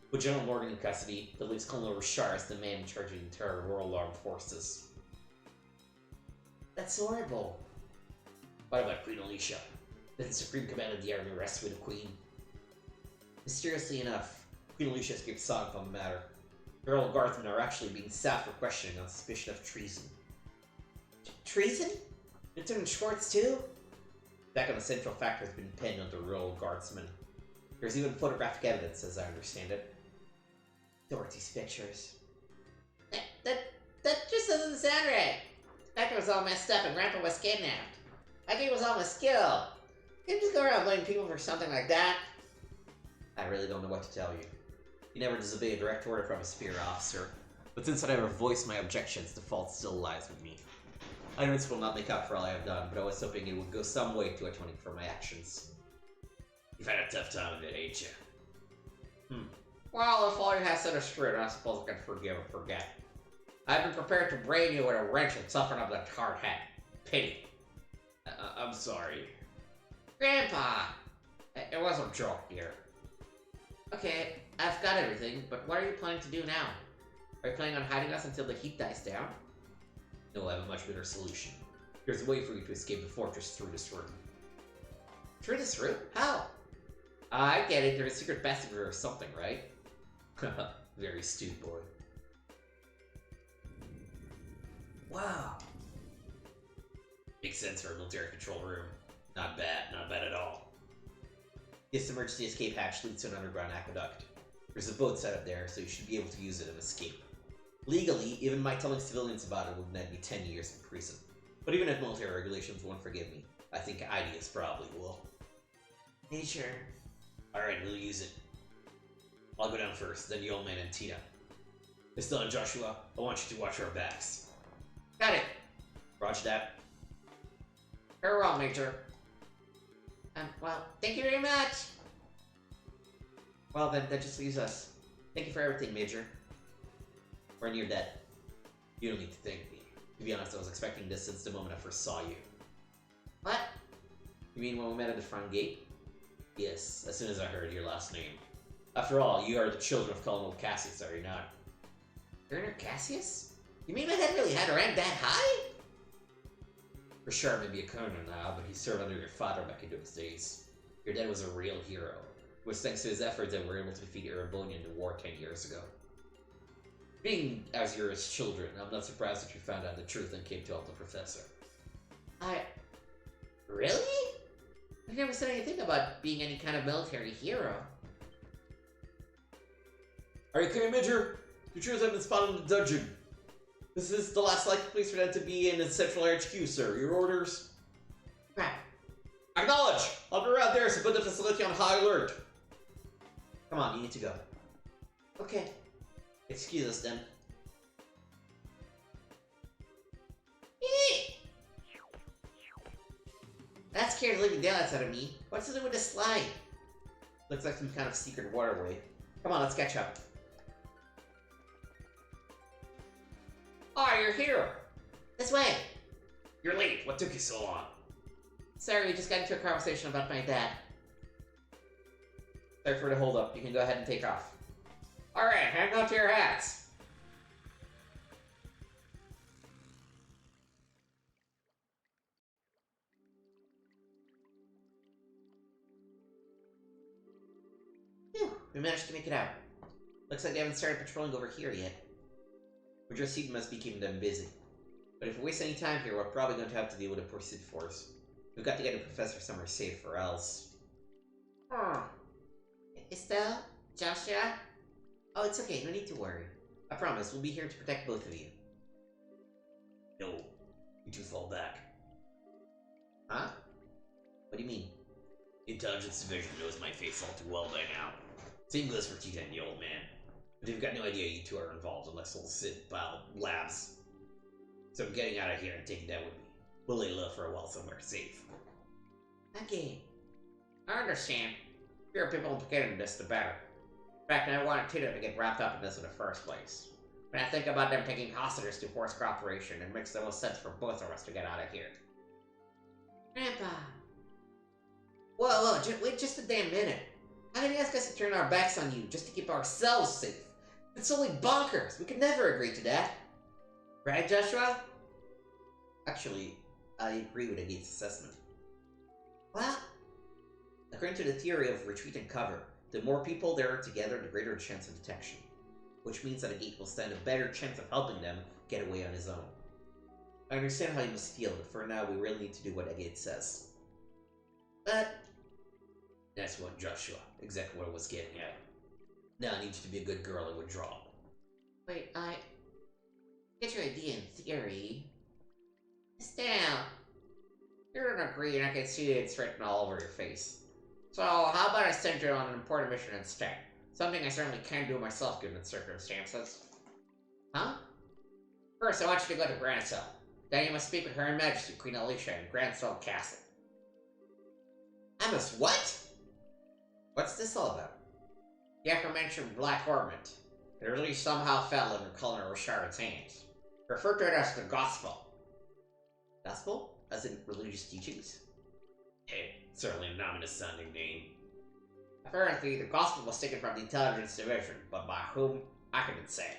With General Morgan in custody, that leaves Colonel Richard as the man in charge of the entire Royal Armed Forces. That's horrible. What about Queen Alicia? Then Supreme Command of the Army rests with the Queen. Mysteriously enough, Queen Alicia escaped silent on the matter. The Earl Guardsmen are actually being staffed for questioning on suspicion of treason. treason? Lieutenant Schwartz too? Back on the central factor has been pinned on the Royal Guardsmen. There's even photographic evidence, as I understand it. Dorothy's pictures. That just doesn't sound right. Spectre was all messed up and Grandpa was kidnapped. I think it was all misskilled. You can just go around blaming people for something like that. I really don't know what to tell you. You never disobey a direct order from a superior officer. But since I never voiced my objections, the fault still lies with me. I know this will not make up for all I have done, but I was hoping it would go some way to atoning for my actions. You've had a tough time of it, ain't you? Well, if all you have said is true, then I suppose I can forgive and forget. I've been prepared to brain you with a wrench and soften up that hard head. Pity. I'm sorry. Grandpa! It was a joke here. Okay, I've got everything, but what are you planning to do now? Are you planning on hiding us until the heat dies down? No, I have a much better solution. There's a way for you to escape the fortress through this room. Through this room? How? I get it, there's a secret passage or something, right? Very astute, boy. Wow. Makes sense for a military control room. Not bad at all. This emergency escape hatch leads to an underground aqueduct. There's a boat set up there, so you should be able to use it and escape. Legally, even my telling civilians about it would net me 10 years in prison. But even if military regulations won't forgive me, I think IDEAS probably will. Nature. Alright, we'll use it. I'll go down first, then the old man and Tina. Estelle and Joshua, I want you to watch our backs. Got it. Roger that. Very well, Major. Well, thank you very much. Well then, that just leaves us. Thank you for everything, Major. We're near dead. You don't need to thank me. To be honest, I was expecting this since the moment I first saw you. What? You mean when we met at the front gate? Yes, as soon as I heard your last name. After all, you are the children of Colonel Cassius, are you not? Colonel Cassius? You mean my dad really had a rank that high? For sure, maybe a colonel now, but he served under your father back in those days. Your dad was a real hero. It was thanks to his efforts that we were able to defeat Erebonian in the war 10 years ago. Being as you're his children, I'm not surprised that you found out the truth and came to help the professor. Really? I never said anything about being any kind of military hero. Are you clear, Major? The troops have been spotted in the dungeon. This is the last likely place for them to be in Central HQ, sir. Your orders? Crap. Acknowledge! I'll be around there, so put the facility on high alert. Come on, you need to go. Okay. Excuse us, then. That scared the living daylights out of me. What's to do with this slide? Looks like some kind of secret waterway. Come on, let's catch up. Oh, you're here. This way. You're late. What took you so long? Sorry, we just got into a conversation about my dad. Sorry for the hold up. You can go ahead and take off. Alright, hang on to your hats. Phew, we managed to make it out. Looks like they haven't started patrolling over here yet. Major Seaton must be keeping them busy. But if we waste any time here, we're probably going to have to deal with a pursuit force. We've got to get the professor somewhere safe, or else... Oh. Estelle? Joshua? Oh, it's okay. No need to worry. I promise, we'll be here to protect both of you. No. You two fall back. Huh? What do you mean? The Intelligence Division knows my face all too well by now. Same goes for Tita and the old man. But they've got no idea you two are involved unless they'll sit by labs. So I'm getting out of here and taking that with me. We'll lay low for a while somewhere safe. Okay. I understand. The fewer people implicated in this, the better. In fact, I wanted Tito to get wrapped up in this in the first place. When I think about them taking hostages to force cooperation, it makes the most sense for both of us to get out of here. Grandpa! Whoa, wait just a damn minute. How can you ask us to turn our backs on you just to keep ourselves safe? It's only bonkers. We could never agree to that. Right, Joshua? Actually, I agree with Agate's assessment. What? According to the theory of retreat and cover, the more people there are together, the greater the chance of detection. Which means that Agate will stand a better chance of helping them get away on his own. I understand how you must feel, but for now we really need to do what Agate says. But That's what Joshua, exactly what I was getting at. Now I need you to be a good girl and withdraw. Wait, I get your idea in theory. Still, you don't agree, and I can see it's written all over your face. So, how about I send you on an important mission instead? Something I certainly can't do myself given the circumstances. Huh? First, I want you to go to Grancel. Then you must speak with Her Majesty Queen Alicia in Grancel Castle. I must what? What's this all about? The aforementioned Black Ornament. It really somehow fell into Colonel Richard's hands. Refer to it as the Gospel. Gospel? As in religious teachings? Hey, certainly an ominous sounding name. Apparently, the Gospel was taken from the Intelligence Division, but by whom, I couldn't say.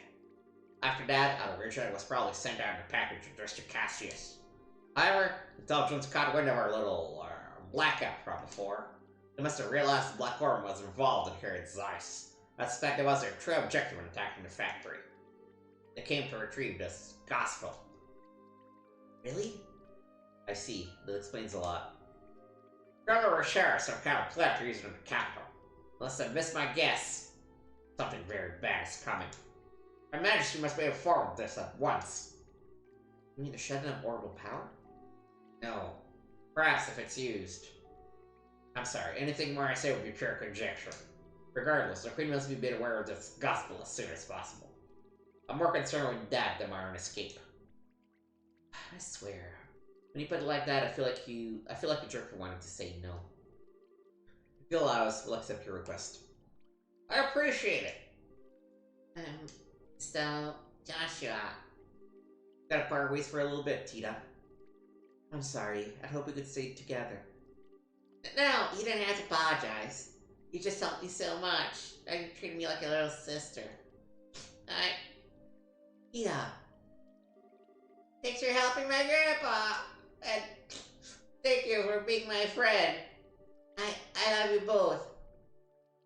After that, Richard was probably sent out in a package addressed to Cassius. However, Intelligence caught wind of our little blackout from before. They must have realized the Black Ornament was involved in carrying Zeiss. I suspect it was their true objective when attacking the factory. They came to retrieve this Gospel. Really? I see. That explains a lot. Colonel Richard some kind of plot to use it in the capital. Unless I miss my guess, something very bad is coming. Her Majesty must be informed of this at once. You mean to shut down orbital power? No. Perhaps if it's used. I'm sorry, anything more I say would be pure conjecture. Regardless, the Queen must be made aware of this Gospel as soon as possible. I'm more concerned with that than my own escape. I swear. When you put it like that, I feel like a jerk for wanting to say no. If you allow us, we'll accept your request. I appreciate it. So, Joshua. Gotta part ways for a little bit, Tita. I'm sorry. I hope we could stay together. No, you didn't have to apologize. You just helped me so much. You treated me like a little sister. Tita. Thanks for helping my grandpa. And thank you for being my friend. I love you both.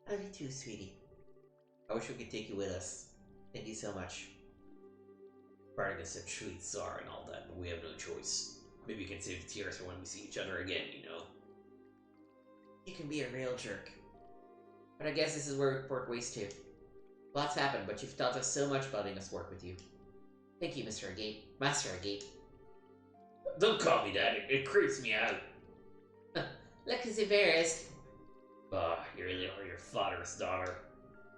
I love you too, sweetie. I wish we could take you with us. Thank you so much. Spartacus said treat Tsar and all that, but we have no choice. Maybe we can save the tears for when we see each other again, you know? You can be a real jerk. But I guess this is where we part ways too. Lots happened, but you've taught us so much about letting us work with you. Thank you, Mr. Agate. Master Agate. Don't call me that, it creeps me out. Look who's embarrassed. You really are your father's daughter.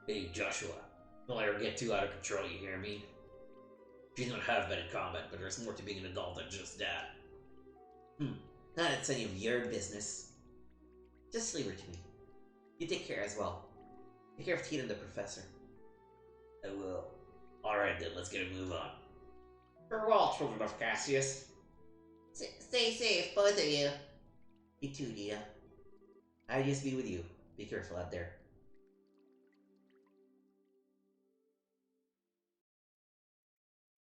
Hey, Joshua, don't let her get too out of control, you hear me? She's not half bad in combat, but there's more to being an adult than just that. Not it's any of your business. Just leave her to me. You take care as well. Take care of Tita and the professor. I will. Alright then, let's get a move on. Farewell, children of Cassius. Stay safe, both of you. You too, Tita. I'll just be with you. Be careful out there.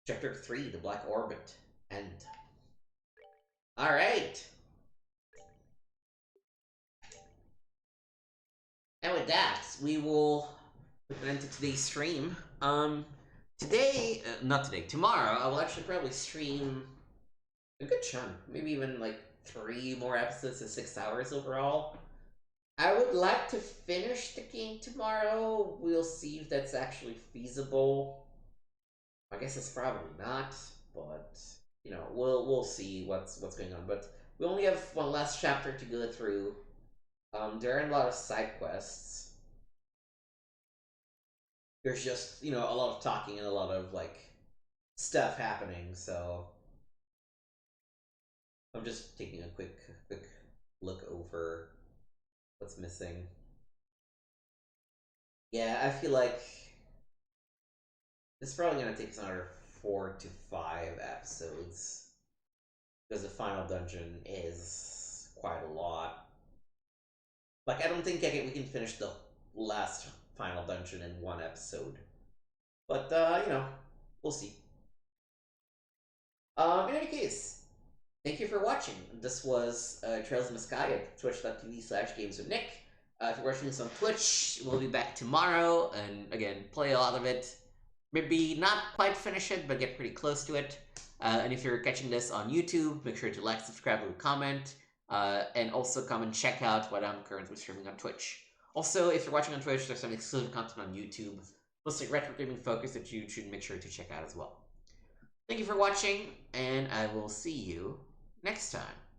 Chapter 3, The Black Orbit. End. Alright! And with that, we will put an end to today's stream. Tomorrow, I will actually probably stream a good chunk. Maybe even like 3 more episodes of 6 hours overall. I would like to finish the game tomorrow. We'll see if that's actually feasible. I guess it's probably not, but you know, we'll see what's going on. But we only have one last chapter to go through. There are a lot of side quests. There's just, you know, a lot of talking and a lot of like stuff happening, so I'm just taking a quick look over what's missing. Yeah, I feel like it's probably gonna take us another 4 to 5 episodes because the final dungeon is quite a lot. Like, I don't think we can finish the last final dungeon in 1 episode, but you know, we'll see. In any case, thank you for watching. This was Trails in the Sky at twitch.tv/gameswithnick. If you're watching this on Twitch, we'll be back tomorrow, and again, play a lot of it. Maybe not quite finish it, but get pretty close to it. And if you're catching this on YouTube, make sure to like, subscribe, and comment. And also come and check out what I'm currently streaming on Twitch. Also, if you're watching on Twitch, there's some exclusive content on YouTube, mostly retro gaming focus, that you should make sure to check out as well. Thank you for watching, and I will see you next time.